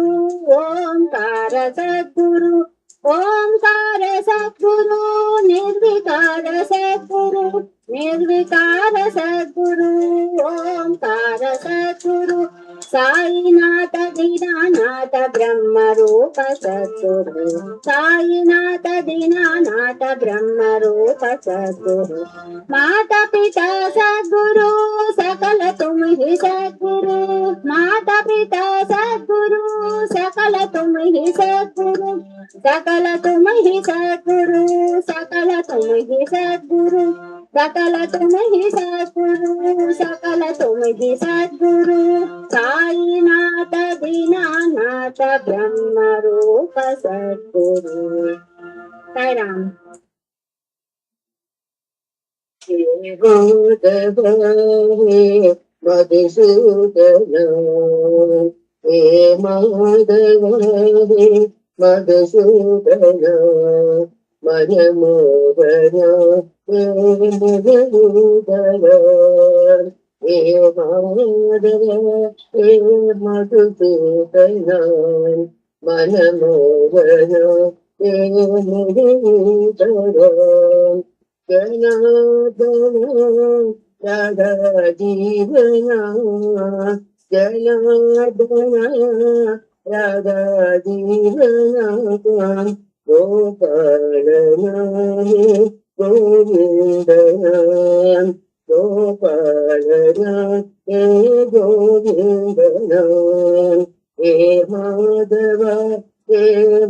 ओंकार सद्गुरु ओंकार सद्गुरु निर्विकार सद्गुरु निर्विकार सद्गुरु ओंकार सद्गुरु साईनाथ दीननाथ ब्रह्म रूप सद्गुरु साईनाथ दीननाथ ब्रह्म रूप सद्गुरु माता पिता सद्गुरु सकल तुम ही सद्गुरु माता पिता सद्गुरु सकल तुम ही सद्गुरु सकल तुम ही सद्गुरु सकल तुम ही सद्गुरु सकल तुम ही सद्गुरु सकल तुम ही सद्गुरु साईनाथ दीननाथ ब्रह्म रूप सद्गुरु साई राम मधुसूदन हे माधव हे मधुसूदन मनमोहन हे मधुसूदन हे माधव हे मधुसूदन मनमोहन हे मधुसूदन जनार्दन राधा जीवना जनार्दन राधा जीवना गोपालना गोविंदना गोपालना हे गोविंदना हे माधव हे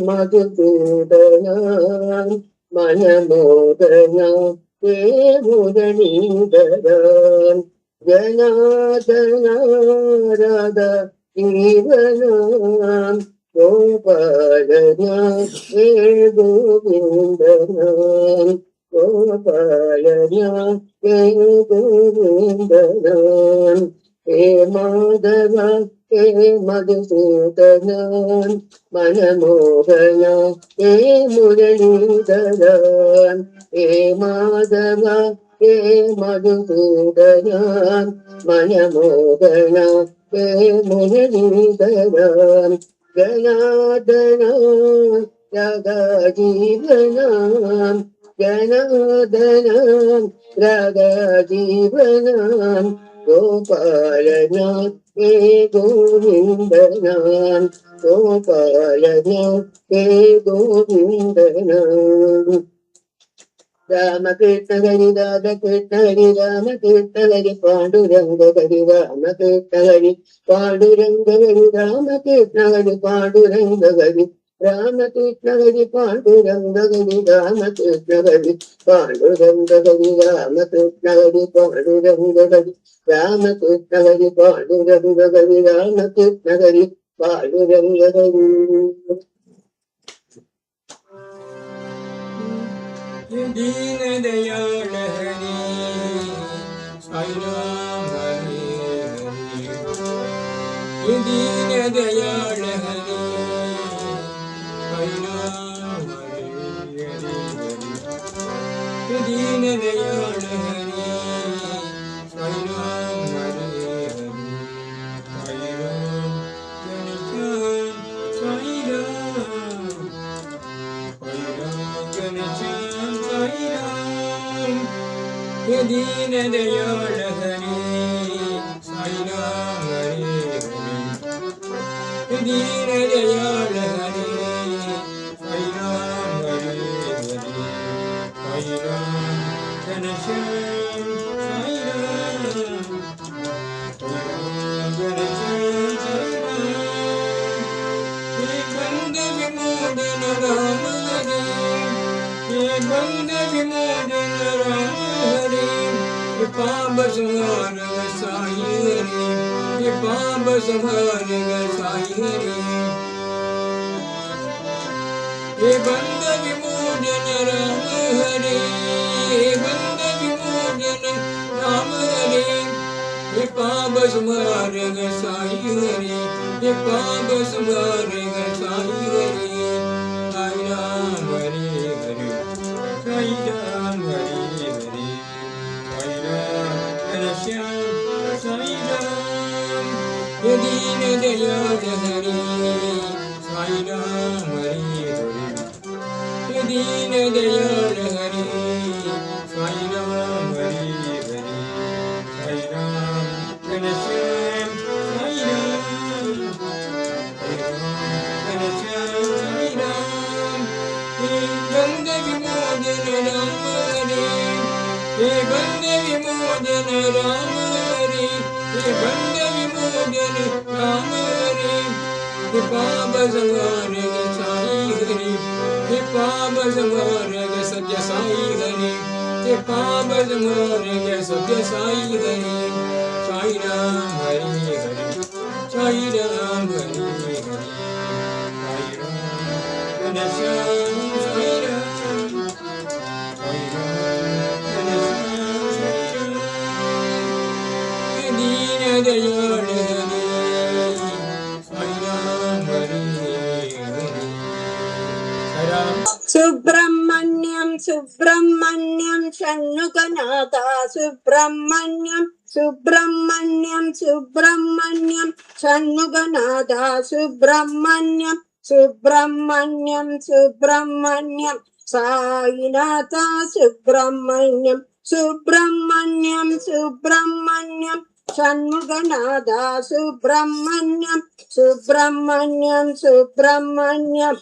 मधुसूदना मनमोदन हे मुरलीधरन जनार्दन राधा जीवना गोपालना हे गोविंदना गोपालना हे गोविंदना हे माधव हे मधुसूदन मनमोहन हे मुरलीधरन हे माधव हे मधुसूदन मनमोहन हे मुरलीधरन जनार्दन राधा जीवना जनार्दन राधा जीवना गोपालना हे गोविंदना गोपालना हे गोविंदना राम कृष्ण हरि राधा कृष्ण हरि राम कृष्ण हरि पांडुरंग हरि राम कृष्ण हरि पांडुरंग हरि राम कृष्ण हरि पांडुरंग हरि राम कृष्ण हरि पांडुरंग हरि राम कृष्ण हरि पांडुरंग हरि राम कृष्ण हरि पांडुरंग हरि राम कृष्ण हरि पांडुरंग हरि राम कृष्ण हरि पांडुरंग हरि दीन दयाल हरि साई राम हरि हरि दीन दयाल हरि साई राम हरि हरि दीनदयाल हरि साई राम हरे हरे साई राम घनश्याम साई राम घनश्याम साई राम हे दीनदयाल हरि साई राम हरे हरे हे दीनदयाल हरि साई राम हरे हरे साई राम घनश्याम साई राम घनश्याम साई राम हे बंद विमोचन राम हरे हे बंद विमोचन राम हरे हे पाप संहार साई हरे हे पाप संहार साई हरे हे बंद विमोचन राम हरे हे बंद विमोचन राम हरे हे पाप संहार साई हरे हे पाप संहार साई हरे साई राम हरे हरे साई राम हरे हरे साई राम घनश्याम साई राम हे दीनदयाल हरे साई राम हरे हरे हे दीनदयाल हरे साई राम हरे हरे साई राम घनश्याम साई राम घनश्याम साई राम हे बंद विमोचन राम हरे हे बंद विमोचन राम हरे हे बंद विमोचन राम हरे हे पाप संहार साई हरे हे पाप संहार सत्य साई हरे हे पाप संहार सत्य साई हरे साई राम हरे हरे साई राम हरे हरे साई राम घनश्याम साई राम साई राम घनश्याम साई राम हे दीनदयाल हरे साई राम हरे हरे साई राम सुब्रह्मण्यं सुब्रह्मण्यं षण्मुखनाथ सुब्रह्मण्यं सुब्रह्मण्यं सुब्रह्मण्यं षण्मुखनाथ सुब्रह्मण्यं सुब्रह्मण्यं सुब्रह्मण्यं साईनाथ सुब्रह्मण्यं सुब्रह्मण्यं सुब्रह्मण्यं षण्मुखनाथ सुब्रह्मण्यं सुब्रह्मण्यं सुब्रह्मण्यं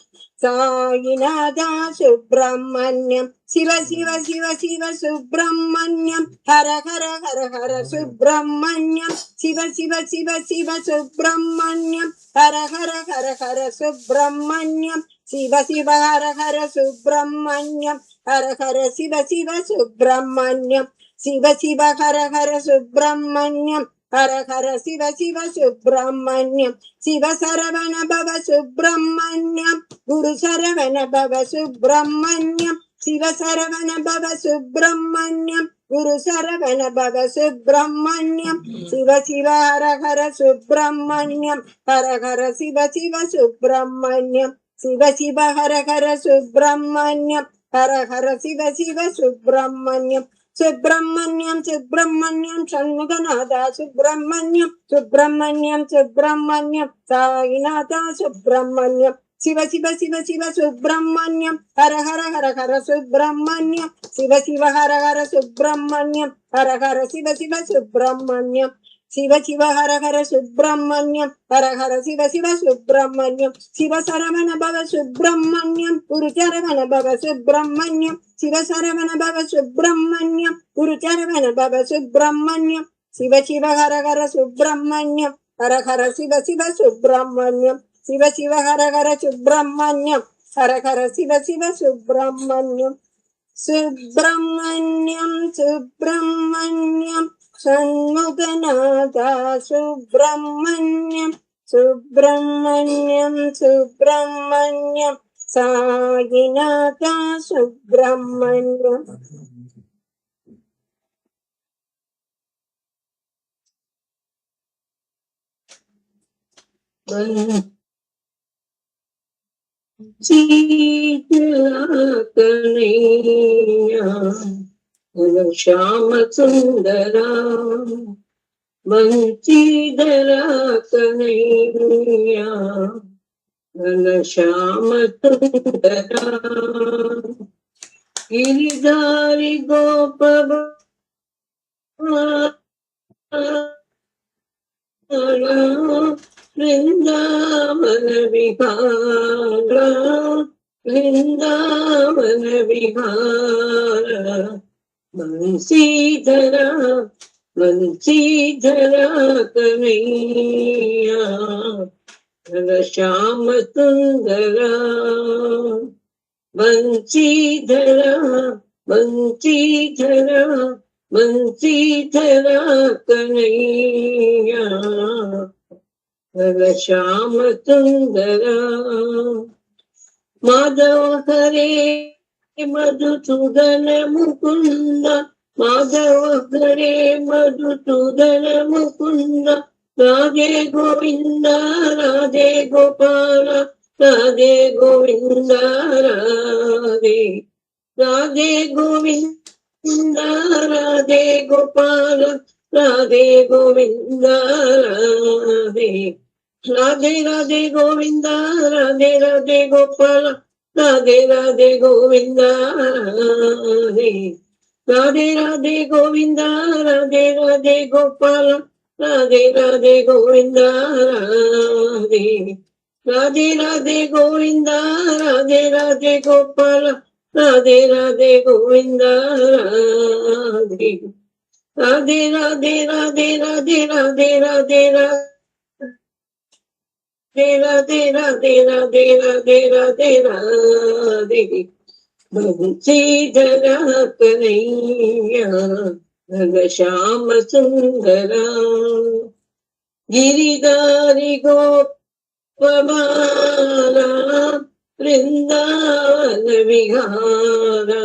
साईनाथ सुब्रह्मण्यं शिव शिव शिव शिव सुब्रह्मण्यं हर हर हर हर सुब्रह्मण्यं शिव शिव शिव शिव सुब्रह्मण्यं हर हर हर हर सुब्रह्मण्यं शिव शिव हर हर सुब्रह्मण्यं हर हर शिव शिव सुब्रह्मण्यं शिव शिव हर हर सुब्रह्मण्यं हर हर शिव शिव सुब्रह्मण्यं शिव शरवण भव सुब्रह्मण्यं गुरु शरवण भव सुब्रह्मण्यं शिव शरवण भव सुब्रह्मण्यं गुरु शरवण भव सुब्रह्मण्यं शिव शिव हर हर सुब्रह्मण्यं हर हर शिव शिव सुब्रह्मण्यं शिव शिव हर हर सुब्रह्मण्यं हर हर शिव शिव सुब्रह्मण्यं सुब्रह्मण्यं सुब्रह्मण्यं षण्मुखनाथ सुब्रह्मण्यं सुब्रह्मण्यं सुब्रह्मण्यं साईनाथ सुब्रह्मण्यं शिव शिव शिव शिव सुब्रह्मण्यं हर हर हर हर सुब्रह्मण्यं शिव शिव हर हर सुब्रह्मण्यं हर हर शिव शिव सुब्रह्मण्यं शिव शिव हर हर सुब्रह्मण्यं हर हर शिव शिव सुब्रह्मण्यं शिव शरवण भव सुब्रह्मण्यं गुरु चरवण भव सुब्रह्मण्यं शिव शरवण भव सुब्रह्मण्यं गुरु चरवण भव सुब्रह्मण्यं शिव शिव हर हर सुब्रह्मण्यं हर हर शिव शिव सुब्रह्मण्यं शिव शिव हर हर सुब्रह्मण्यं हर हर शिव शिव सुब्रह्मण्यं सुब्रह्मण्यं सुब्रह्मण्यं षण्मुखनाथ सुब्रह्मण्यं सुब्रह्मण्यं सुब्रह्मण्यं साईनाथ सुब्रह्मण्यं शीतला कन्हैया श्याम सुंदरा बंशीधरा कन्हैया श्याम सुंदरा गिरिधारी गोप वृंदावन विहारा वृंदावन विहारा बंशीधरा बंशीधरा कन्हैया श्याम सुंदरा बंशीधरा बंशीधरा बंशीधरा कन्हैया श्याम सुंदरा माधव हरे मधुसूदन मुकुंद माधव हरे मधुसूदन मुकुंद राधे गोविंद राधे गोपाल राधे गोविंद राधे राधे गोविंद राधे गोपाल राधे गोविंद राधे राधे राधे गोविंद राधे राधे गोपाल राधे राधे गोविंद राधे राधे राधे गोविंद राधे राधे गोपाल राधे राधे गोविंद राधे राधे राधे गोविंद राधे राधे गोपाल राधे राधे गोविंद राधे राधे राधे राधे राधे राधे राधे राधे राधे राधे राधे राधे राधे बंशीधरा कन्हैया श्याम सुंदरा गिरिधारी गोपबाला वृंदावन विहारा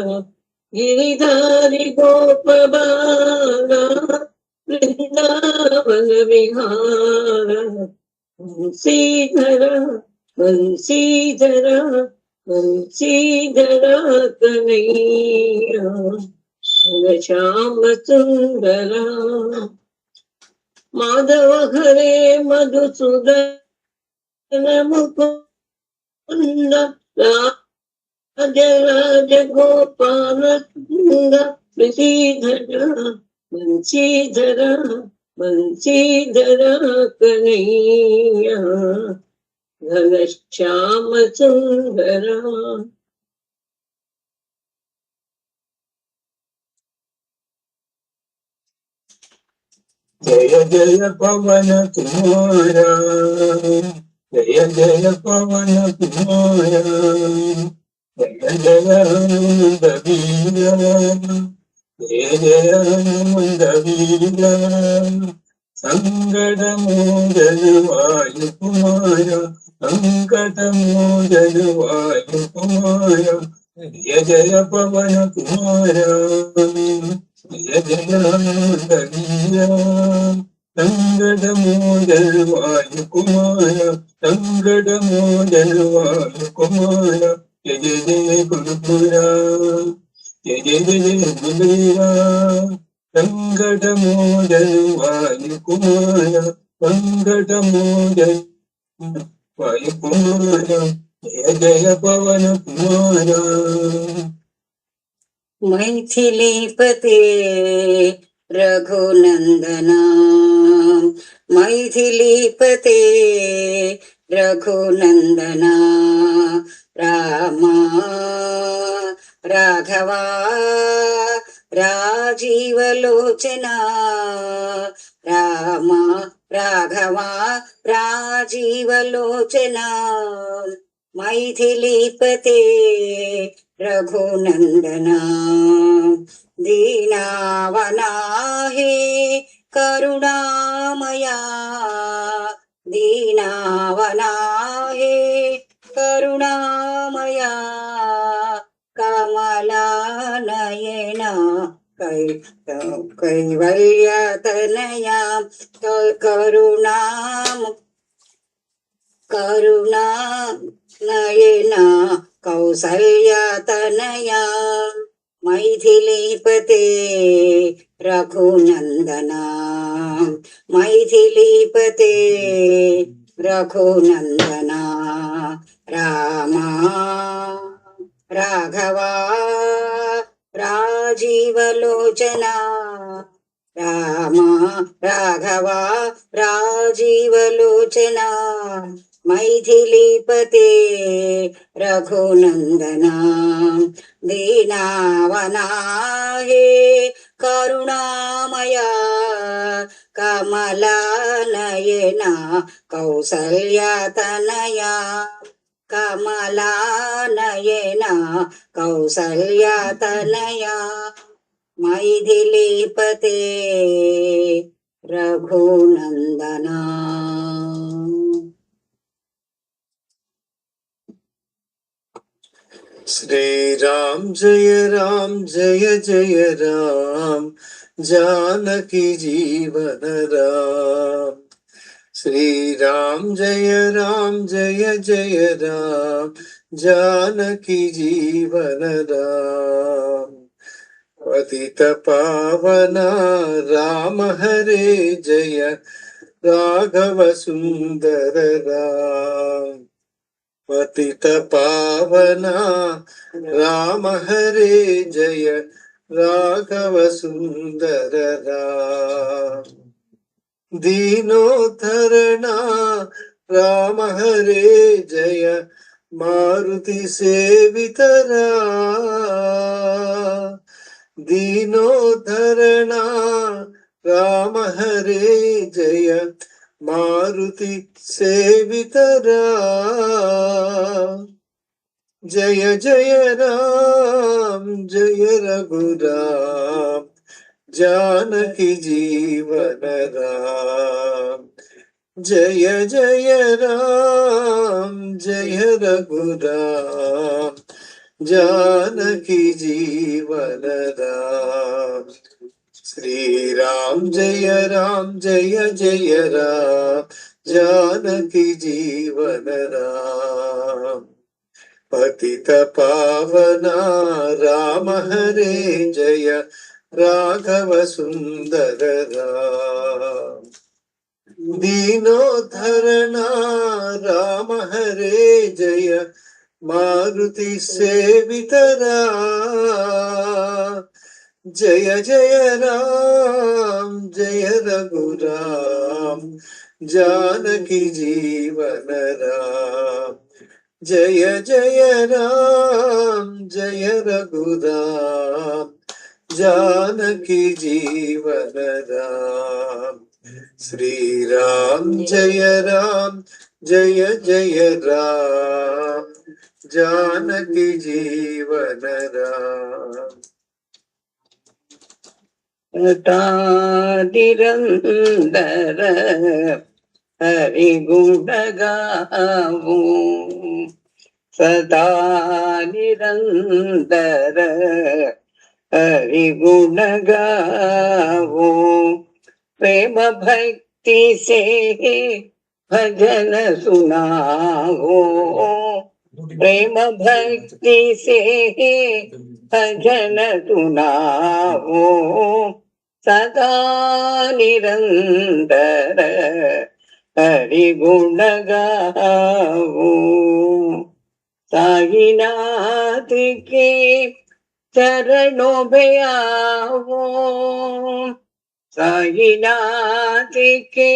गिरिधारी गोपबाला वृंदावन विहारा बंशीधरा बंशीधरा बंशीधरा कन्हैया श्याम सुंदरा माधव हरे मधुसूदन मुकुंद राज राज गोपाल बंशीधरा बंशीधरा बंशीधरा कन्हैया श्याम सुंदरा जय जय पवन कुमारा जय जय पवन कुमारा जय जय हनुमंत वीरा जय जय हनुमंत वीरा संकट मोचन वायु कुमारा संकट मोचन वायु कुमारा जय जय पवन कुमारा जय जय हनुमंत वीरा संकट मोचन वायु कुमारा संकट मोचन वायु कुमारा जय जय जय गुरुपुरा जय जय जय गुरुवीरा संकट मोचन वायु कुमारा संकट मोचन वायु कुमारा जय जय पवन कुमारा मैथिलीपते रघुनंदना मैथिलीपते रघुनंदना रामा राघवा राजीवलोचना रामा राघवा राजीवलोचना मैथिलीपते रघुनंदना दीनावना हे करुणामया दीनावना हे करुणामया कमला नयना कैवल्यतनया करुणाम करुणा नयना कौसल्यातनया मैथिलीपते रघुनन्दना मैथिलीपते रघुनन्दना रामा राघवा राजीवलोचना रामा राघवा राजीवलोचना मैथिलीपते रघुनन्दना दीनावना हे करुणामया कमलानयना कौसल्यातनया कमलानयना कौसल्यातनया मैथिलीपते रघुनन्दना। श्री राम जय जय राम जानकी जीवन राम। श्री राम जय जय राम जानकी जीवन राम। पतित पावना राम हरे जय राघव सुंदर राम। पतित पावना राम हरे जय राघव सुंदर राम। दीनोद्धरणा राम हरे जय मारुति सेवित राम। दीनोद्धरणा राम हरे जय मारुति सेवित राम। जय जय राम जय रघुराम जानकी जीवन राम। जय जय राम जय रघुराम जानकी जीवन राम। श्री राम जय जय राम जानकी जीवन राम। पतित पावना राम हरे जय राघव सुंदर राम। दीनोद्धरणा राम हरे जय मारुति सेवित राम। जय जय राम जय रघुराम जानकी जीवन राम। जय जय राम जय रघुराम जानकी जीवन राम। श्री राम जय जय राम जानकी जीवन राम। निरंतर हरि गुण गावो सदा निरंतर हरि गुण गावो। प्रेम भक्ति से भजन सुनाओ। प्रेम भक्ति से भजन सुनाओ। सदा निरंतर हरि गुण गाओ। साईनाथ के चरणों में आओ। साईनाथ के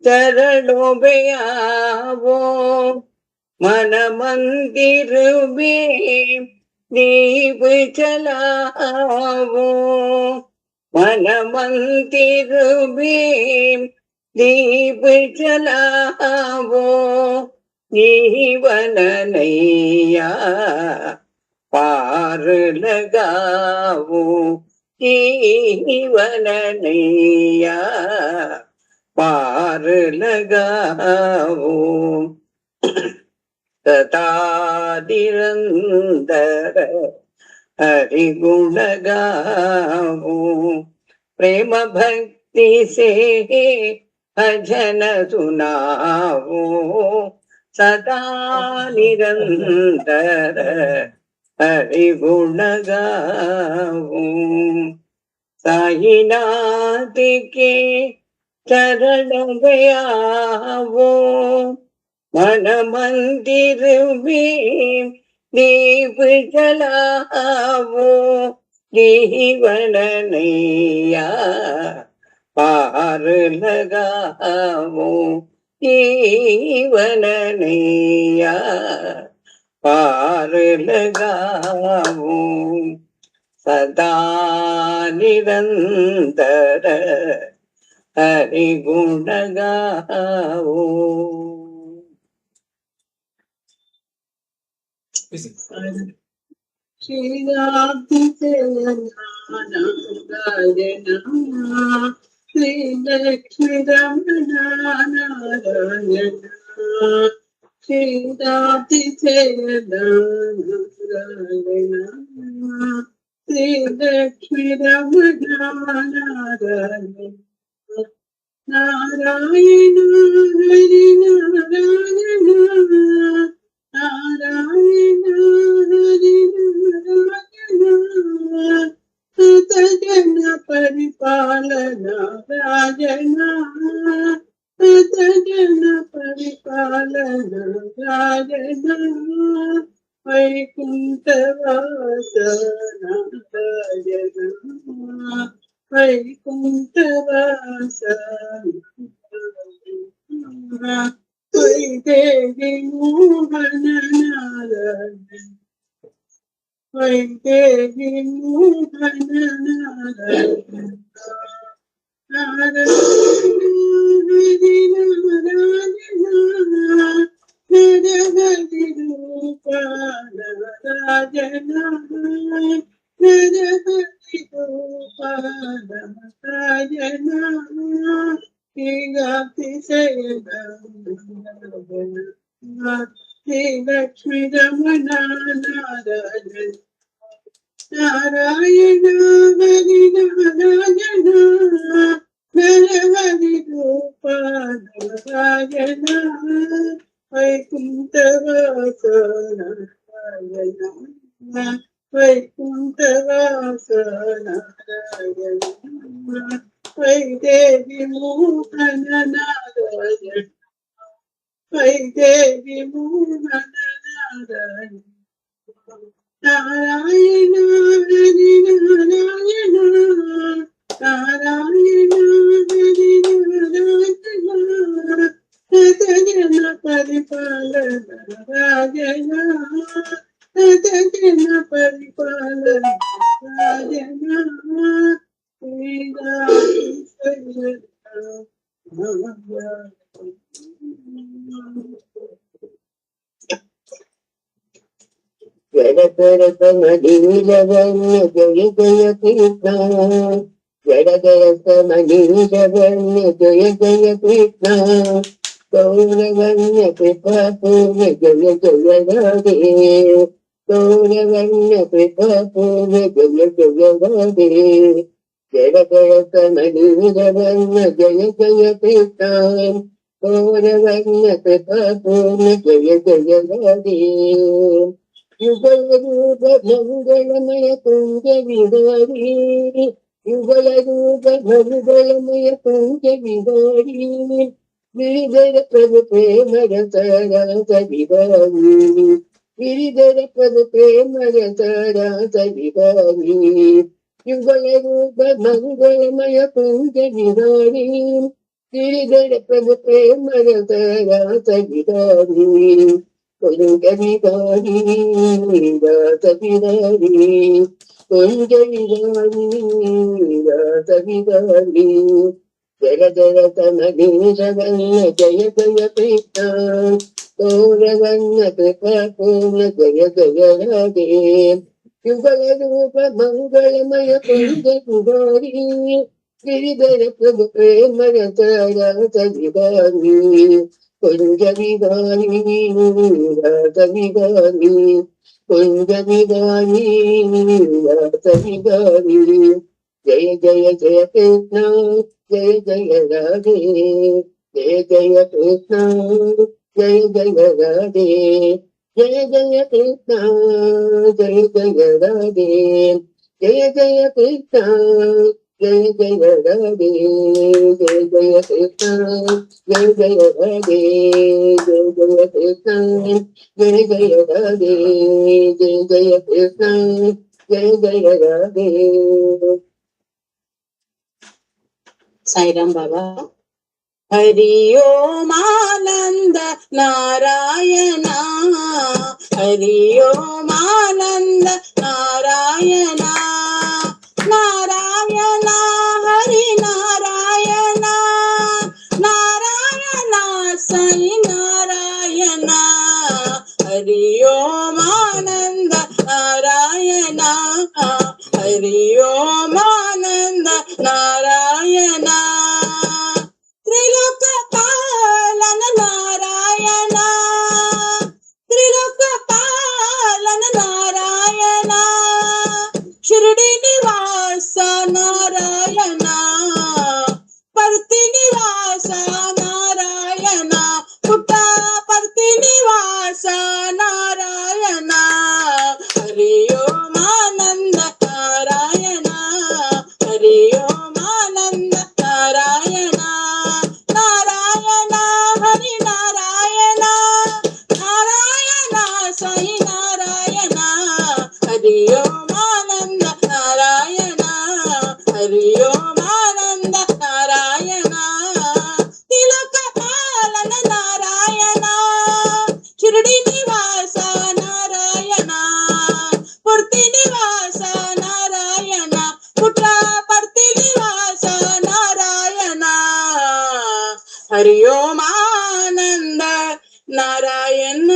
चरणों में आओ। मन मंदिर में दीप जलाओ। मन मंदिर में दीप जलाओ। जीवन नैया पार लगाओ। जीवन नैया पार लगाओ। सदा निरंतर हरि गुण गाओ। प्रेम भक्ति से भजन सुनाओ सदा निरंतर हरि गुण गाओ साईनाथ के चरण में आओ मन मंदिर में दीप जलाओ जीवन नैया पार लगाओ जीवन नैया पार लगाओ सदा निरंतर हरि गुण गाओ। श्रीराधि श्री लक्ष्मी रमण नारायण श्रीराधि नारायण श्री लक्ष्मी रमण नारायण नारायण हरि नारायण नारायण हरि नारायण सतजन परिपालन राजन सतजन परिपालन राजन वैकुंठवास नारायण वैकुंठवास वैदेही मोहन नारायण वैदेही मोहन नारायण नारायण हरि नारायण नरहरि रूप नारायण नरहरि रूप नारायण श्री लक्ष्मी रमण नारायण नारायण हरि नारायण नरहरि रूप नारायण वैकुंठवास नारायण वैकुंठवास नारायण वैदेही मोहन नारायण वैदेही मोहन नारायण नारायण हरि नारायण नारायण हरि नारायण सतजन परिपालन राजन सतजन परिपालन राजन जडतरतमनीलवर्ण जय जय कृष्ण जडतरतमनीलवर्ण जय जय कृष्ण गौरवर्ण कृपापूर्ण जय जय राधे गौरवर्ण कृपापूर्ण जय जय राधे जडतरतमनीलवर्ण जय जय कृष्ण गौरवर्ण कृपापूर्ण जय जय राधे युगल रूप मंगलमय कुंज विहारी युगल रूप मंगलमय कुंज विहारी गिरिधर पद प्रेम रसरास विहारी गिरिधर पद प्रेम रसरास विहारी युगल रूप मंगलमय कुंज विहारी गिरिधर पद प्रेम रसरास विहारी कुंज विहारी रास विहारी कुंज विहारी रास विहारी जय जय तमनीलवर्ण जय जय कृष्ण गौरवर्ण कृपापूर्ण जय जय राधे युगल रूप मंगलमय कुंज विहारी गिरिधर प्रभु प्रेम रसरास विहारी कुंज विहारी रास विहारी कुंज विहारी रास विहारी जय जय जय कृष्ण जय जय राधे जय जय कृष्ण जय जय राधे जय जय कृष्ण जय जय राधे जय जय कृष्ण जय जय राधे जय जय कृष्ण जय जय राधे जय जय कृष्ण जय जय राधे जय जय कृष्ण जय जय राधे साई राम बाबा। हरि ओम आनंद नारायण, हरि ओम आनंद नारायण, नारायण हरि नारायण, नारायण साई नारायण, हरि ओम आनंद नारायण, हरि ओम आनंद नारायण, त्रिलोक पालन नारायण, त्रिलोक पालन नारायण, शिरडी निवास नारायण, परती निवास नारायण, पुट्टा परती निवास नारायण, हरि ओम आनंद नारायण, हरि ओम आनंद नारायण, नारायण हरि नारायण, नारायण साई नारायण, हरि ओम आनंद नारायण, हरि ओम आनंद नारायण, तिलक पालन नारायण, शिरडी निवास नारायण, पूर्ति निवास नारायण, पुट्टा परती निवास नारायण, हरि ओम आनंद नारायण।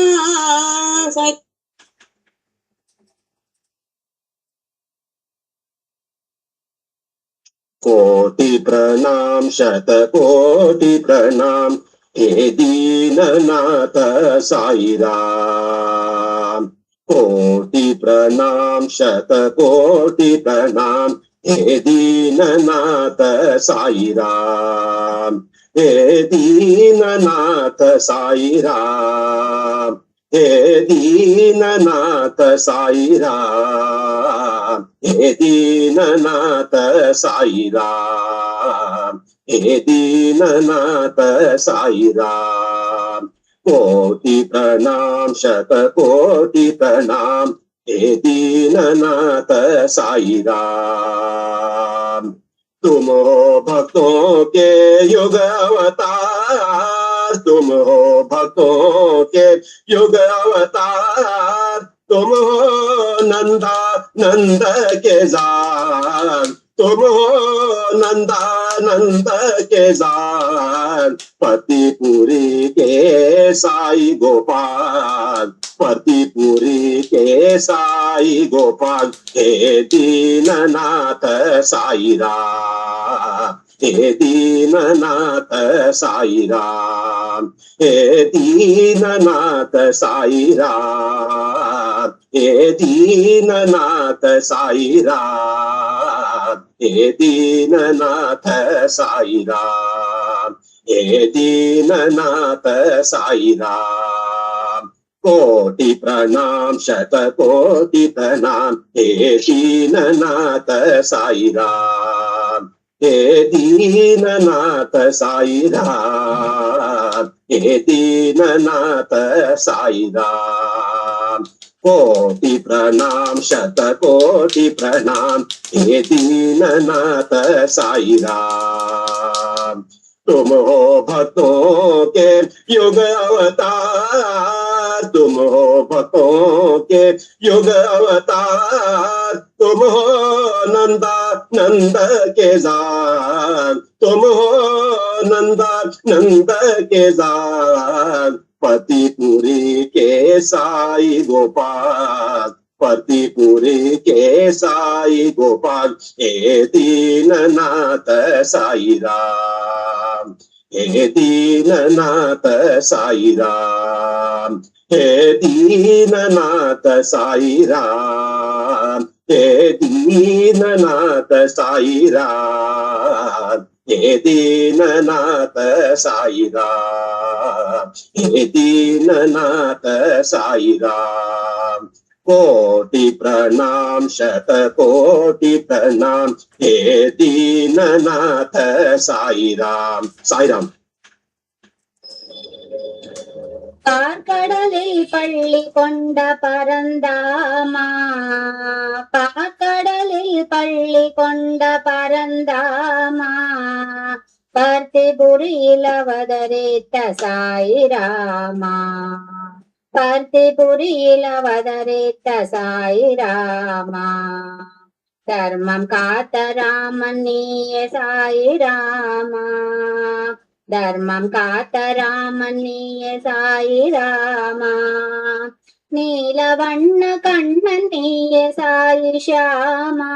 कोटि प्रणाम शतकोटि प्रणाम हे दीननाथ साई राम। कोटि प्रणाम शतकोटि प्रणाम हे दीननाथ साई राम। हे दीननाथ साई राम। हे दीननाथ साई राम। हे दीननाथ साई राम। हे दीननाथ साई राम। कोटि प्रणाम शतकोटि प्रणाम हे दीननाथ साई राम। तुम हो भक्तों के युग अवतार, तुम हो भक्तों के युग अवतार, तुम हो नंदा नंद के जार, तुम हो नंदा नंद के जार, पतिपुरी के साई गोपाल, पतिपुरी के साई गोपाल, हे दीननाथ साई राम। हे दीननाथ साई राम। हे दीननाथ साई राम। हे दीननाथ साई राम। हे दीननाथ साई राम। हे दीननाथ साई राम। कोटि प्रणाम शतकोटि प्रणाम हे दीननाथ साई राम। हे दीननाथ साई राम। हे दीननाथ साई राम। कोटि प्रणाम शतकोटि प्रणाम हे दीननाथ साई राम। तुम हो भक्तों के युग अवतार, तुम हो भक्तों के युग अवतार, तुम हो नंदा नंद के जार, तुम हो नंदा नंद के जार, पतिपुरी के साई गोपाल, पतिपुरी के साई गोपाल, हे दीननाथ साई राम। हे दीननाथ साई राम। हे दीननाथ साई राम। हे दीननाथ साई राम, हे दीननाथ साई राम, हे दीननाथ साई राम। कोटि प्रणाम शत कोटि प्रणाम, हे दीननाथ साई राम। साई राम। பார்க்கடலில் பள்ளி கொண்ட பரந்தாமா, பார்க்கடலில் பள்ளி கொண்ட பரந்தாமா, பார்த்திபுரியில் அவதரித்த சாயிராமா, பார்த்திபுரியில் அவதரித்த சாயிராமா, தர்மம் காத்த ராமன் நீயே சாயிராமா, தர்மம் காத்த ராமன் நீயே சாயிராமா, நீலவண்ண கண்ணன் நீயே சாயி ஷியாமா,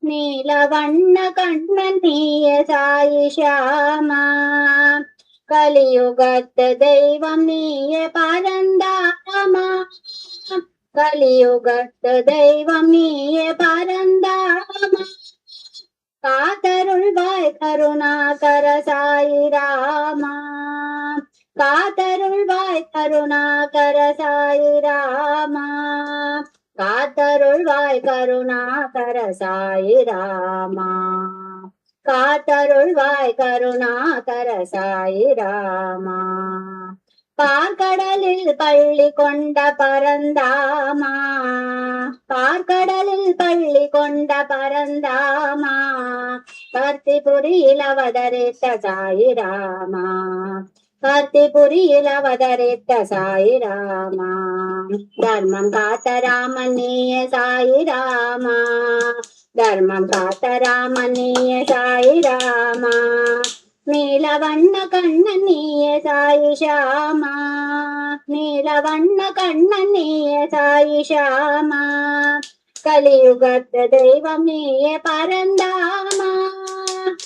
நீலவண்ண கண்ணன் நீயே சாயி ஷியாமா, கலியுகத்து தெய்வம் நீயே பரந்தாமா, கலியுகத்து தெய்வம் நீயே பரந்தாமா, காத்தருள்வாய் கருணாகர சாயிராமா, காத்தருள்வாய் கருணாகர சாயிராமா, காத்தருள்வாய் கருணாகர சாயிராமா, காத்தருள்வாய் கருணாகர சாயிராமா, பார்க்கடலில் பள்ளி கொண்ட பரந்தாமா, பார்க்கடலில் பள்ளி கொண்ட பரந்தாமா, பார்த்திபுரியில் அவதரித்த சாயிராமா, பார்த்திபுரியில் அவதரித்த சாயிராமா, தர்மம் காத்த ராமன் நீயே சாயிராமா, தர்மம் காத்த ராமன் நீயே சாயிராமா, நீலவண்ண கண்ணன் நீயே சாயி ஷியாமா, நீலவண்ண கண்ணன் நீயே சாயி ஷியாமா, கலியுகத்து தெய்வம் நீயே பரந்தாமா,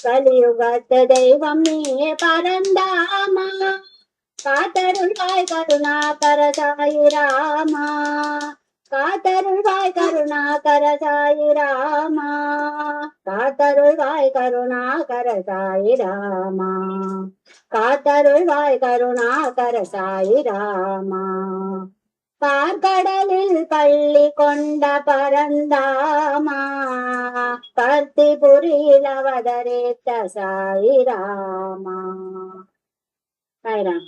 கலியுகத்து தெய்வம் நீயே பரந்தாமா, காத்தருள்வாய் கருணாகர சாயிராமா, காத்தருள்வாய் கருணாகர சாயிராமா, காத்தருள்வாய் கருணாகர சாயிராமா, காத்தருள்வாய் கருணாகர சாயிராமா, பார்க்கடலில் பள்ளி கொண்ட பரந்தாமா, பார்த்திபுரியில் அவதரித்த சாயிராமா. சாயிராம்.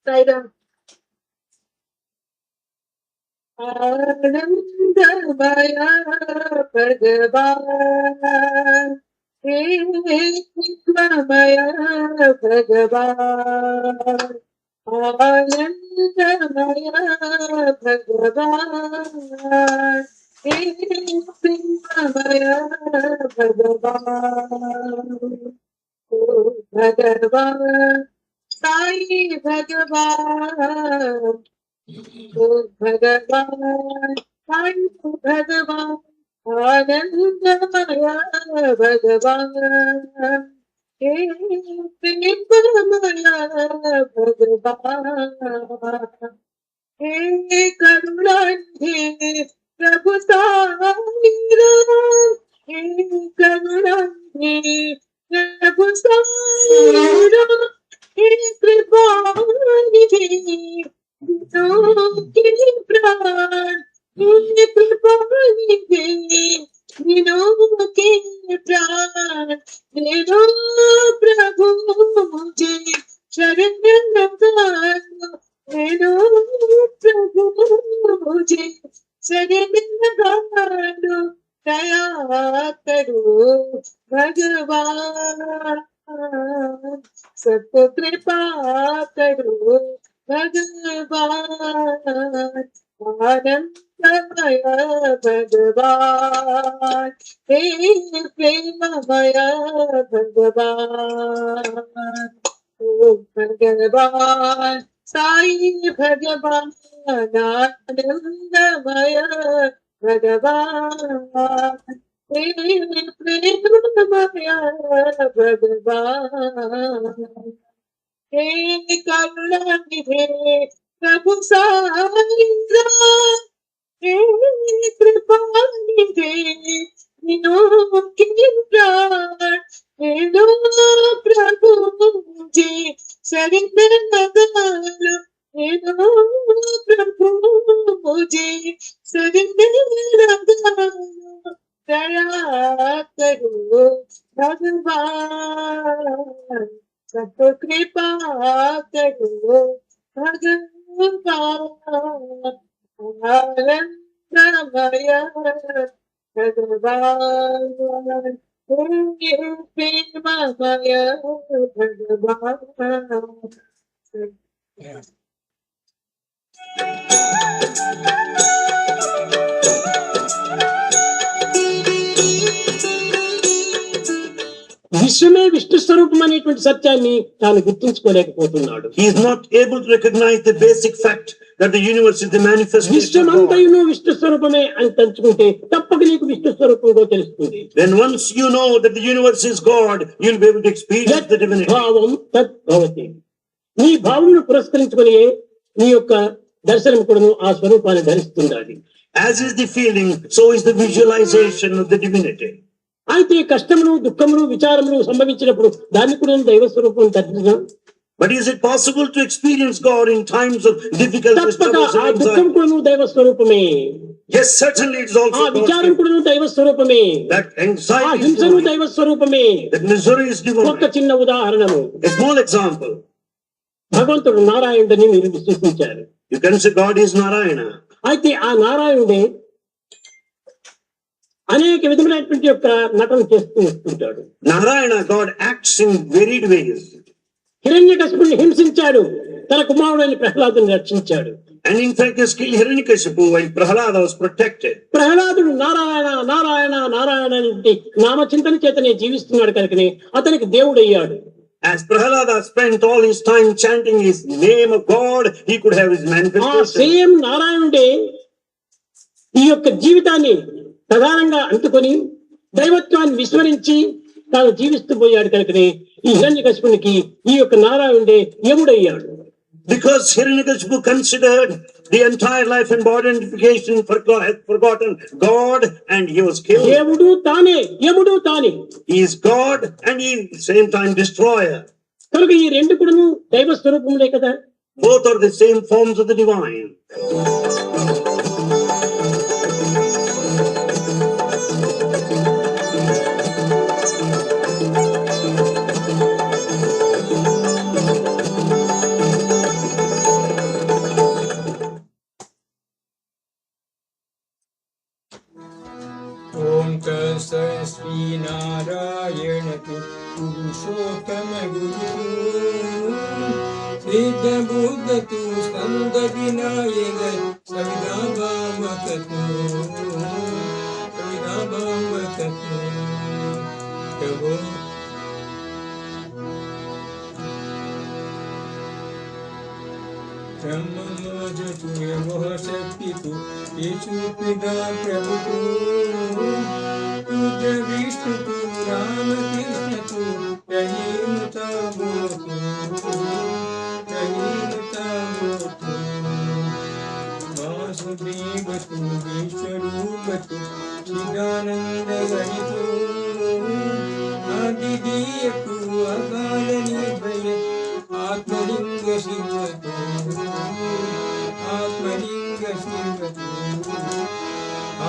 சாயிராம். आनंदमय भगवान, हे कृष्णमय भगवान, आनंदमय भगवान, हे कृष्णमय भगवान, ओ भगवान साई भगवान, ओ भगवान साई भगवान, आनंदमय भगवान, हे प्रेममय भगवान, हे करुणानिधि प्रभु साई राम, हे करुणानिधि प्रभु साई राम, हे कृपानिधि विनोद के प्राण, हे कृपानिधि विनोद के प्राण, मेरा प्रभु मुझे शरण लगाओ, मेरा प्रभु मुझे शरण लगाओ, दया करो भगवान, सबको कृपा करो भगवान, आनंदमय भगवान, हे प्रेममय भगवान, ओ भगवान साई भगवान, आनंदमय भगवान, हे प्रेममय भगवान, हे करुणानिधि प्रभु साईरा कृपानिधे निनो किराट हेलो प्रभु जी सरिंदर नगालो हेलो प्रभु जी सरिंदर नगालो दया करो भगवान सब कृपा करो भगवान आनंदमय भगवान पुण्य प्रेममय भगवान। విశ్వమే విష్ణు స్వరూపం అనేటువంటి సత్యాన్ని తాను గుర్తించుకోలేకపోతున్నాడు. He is not able to recognize the basic fact that the universe is the manifestation of God. విశ్వమంతయును Vishnu స్వరూపమే అని తలుచుకుంటే తప్పక నీకు విష్ణు స్వరూపంగా తెలుస్తుంది. Then once you know that the universe is God, you'll be able to experience the divinity. భావం తద్భవతి. నీ భావమును పురస్కరించుకొని నీ యొక్క దర్శనం కూడాను ఆ స్వరూపాన్ని ధరిస్తుండాలి. As is the feeling, so is the visualization of the divinity. అయితే కష్టములు దుఃఖములు విచారములు సంభవించినప్పుడు దాన్ని కూడా దైవ స్వరూపం దర్శనం. But is it possible to experience God in times of difficulties, troubles, and anxiety? దైవ స్వరూపమే. Yes, certainly it is also విచారం కూడా దైవ స్వరూపమే. that anxiety, హింసను దైవ స్వరూపమే. that misery is divine. ఒక చిన్న ఉదాహరణము. A small example. భగవంతుడు నారాయణుడిని మీరు విశ్వసించారు. You can say God is Narayana. అయితే ఆ నారాయణుడే అనేక విధములైనటువంటి యొక్క నటన చేస్తూ వస్తుంటాడు. Narayana, God acts in varied ways. హిరణ్యకశిపుని హింసించాడు, తన కుమారుడైన ప్రహ్లాదుని రక్షించాడు. And in fact, he killed Hiranyakashipu while Prahlada was protected. ప్రహ్లాదుడు నారాయణ నారాయణ నారాయణ అంటే నామచింతన చేతనే జీవిస్తున్నాడు కనుకనే అతనికి దేవుడయ్యాడు. As Prahlada spent all his time chanting his name of God, he could have his manifestation. Same నారాయణుడే ఈ యొక్క జీవితాన్ని ప్రధానంగా అంటుకొని దైవత్వాన్ని విస్మరించి తాను జీవిస్తూ పోయాడు కనుకనే ఈ హిరణ్యకశిపునికి ఈ యొక్క నారాయణుడే యముడయ్యాడు. Because Hiranyakashipu considered the entire life and body identification, had forgotten God, and he was killed. దేవుడు తానే యముడు తానే. He is God and he is at the same time destroyer. కనుక ఈ రెండు కూడాను దైవ స్వరూపములే కదా. Both are the same forms of the divine. ओम तस्मै नारायण पुरुषोत्तम गुरु सिद्ध बुद्ध तु स्कंद विनायक सविधा भावक तु प्रभु ब्रह्म मोज तु मोह शक्ति तु येषु पिता प्रभु तु रुद्र विष्णु तु राम कृष्ण तु रहीमता तु वासुदेव तु विश्वरूप तु चिदानंद घनि तु आदिदेव तु अकाल निर्भय आत्मलिंग शिव तु आत्मलिंग शिव तु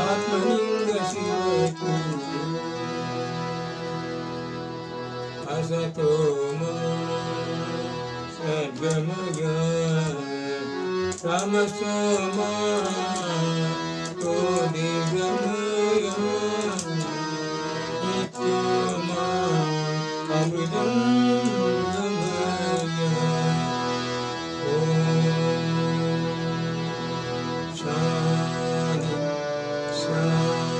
आत्मलिंग शिव तु असतो मा सद्गमय तमसो मा ज्योतिर्गमय नित्यमा अमृतं गमय। शांति शांति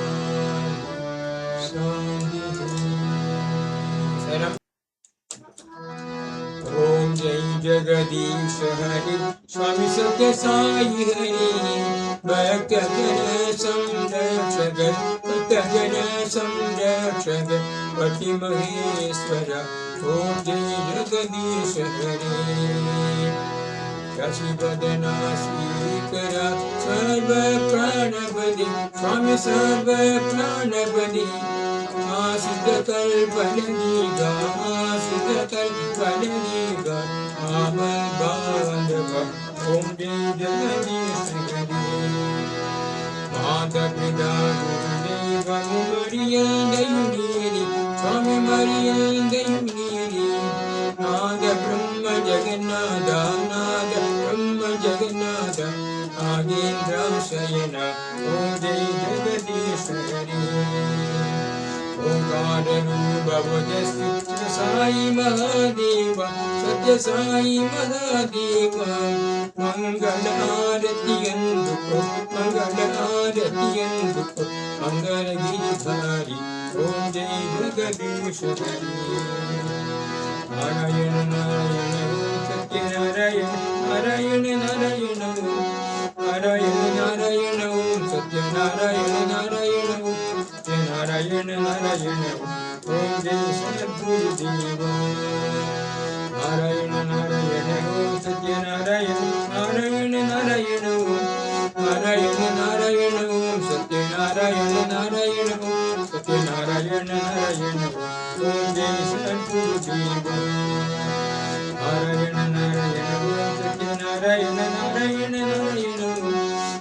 शांति। ओम जय जगदीश हरि स्वामी सत्य साई हरि भक्त जन संरक्षक भक्त जन संरक्षक पति महेश्वर ओम जय जगदीश हरि शशिवदना श्रीकर सर्व प्राणपति स्वामी सर्व प्राणपति आसित कल्पनिगा आसित कल्पनिगा आमल बांधव ओम जय जगदीश हरि माता पिता गुरुदेव मरियंदयुनीरी स्वामी मरियंदयुनीरी नाद ब्रह्म जगन्नाथ नाद ब्रह्म जगन्नाथ नागेन्द्र शयन ओम जय जगदीश हरि ओंकार रूप सत्य साई महादेव सत्य साई महादेव मंगल आरती अंधुको मंगल आरती अंधुको मंगल गिरिधारी ओम जय जगदीश हरि नारायण नारायण सत्य नारायण नारायण नारायण नारायण नारायण ओम सत्य नारायण नारायण सत्य नारायण नारायण ओम जय सद्गुरुदेव नारायण नारायण ओम सत्य नारायण नारायण नारायण नारायण नारायण ओम सत्य नारायण नारायण सत्य नारायण नारायण ओम जय सद्गुरुदेव नारायण नारायण ओम सत्य नारायण नारायण नारायण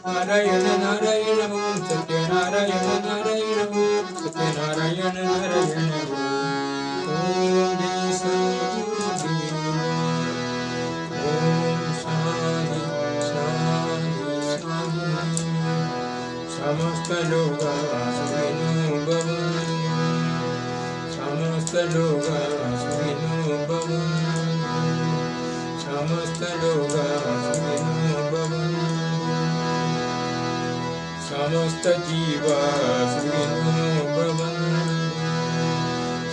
नारायण नारायण ओम सत्य नारायण नारायण सत्य नारायण नारायण ओम जय सद्गुरुदेव ओम शांति शांति शांति समस्त लोग सुखिनो भवन्तु समस्त लोग सुखिनो भवन्तु समस्त लोग सुखिनो भवन्तु समस्त जीव सुखिनो भवन्तु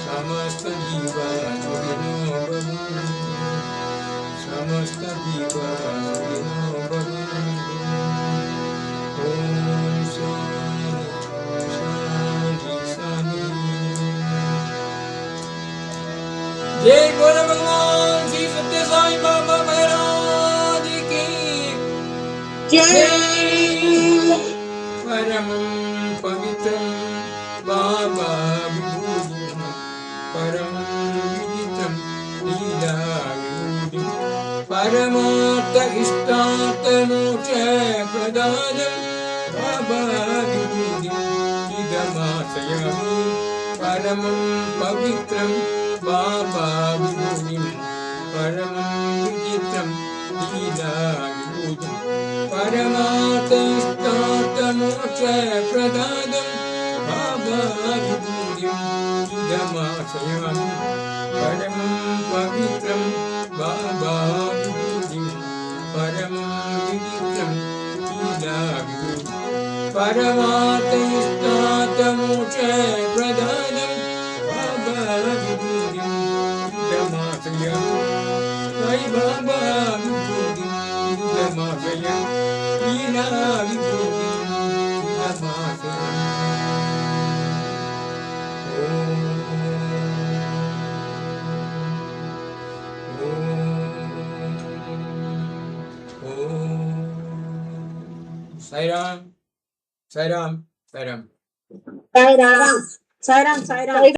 समस्त जीव सुखिनो भवन्तु समस्त जीव सुखिनो भवन्तु ओम शांति शांति जय बोलो भगवान श्री सत्य साई बाबा महाराज की जय परम पवित्रं बाबा विभूतिं परम विदितं लीला विभूतिं परमार्थ इष्टार्थ मोक्ष प्रदानं बाबा विभूतिं इदमाश्रयामि परमं पवित्रं बाबा विभूतिं परमं विदितं लीला विभूतिं परमार्थ इष्टार्थ मोक्ष प्रदानं बाबा विभूतिं इदमाश्रयामि परमं पवित्रं बाबा विभूतिं परमं विदितं लीला विभूतिं परमार्थ इष्टार्थ मोक्ष प्रदानं बाबा विभूतिं इदमाश्रयामि साई बाबा विभूतिं इदमाश्रयामि लीला विभूतिं इदमाश्रयामि साई राम साई राम साई राम साई राम साई राम साई राम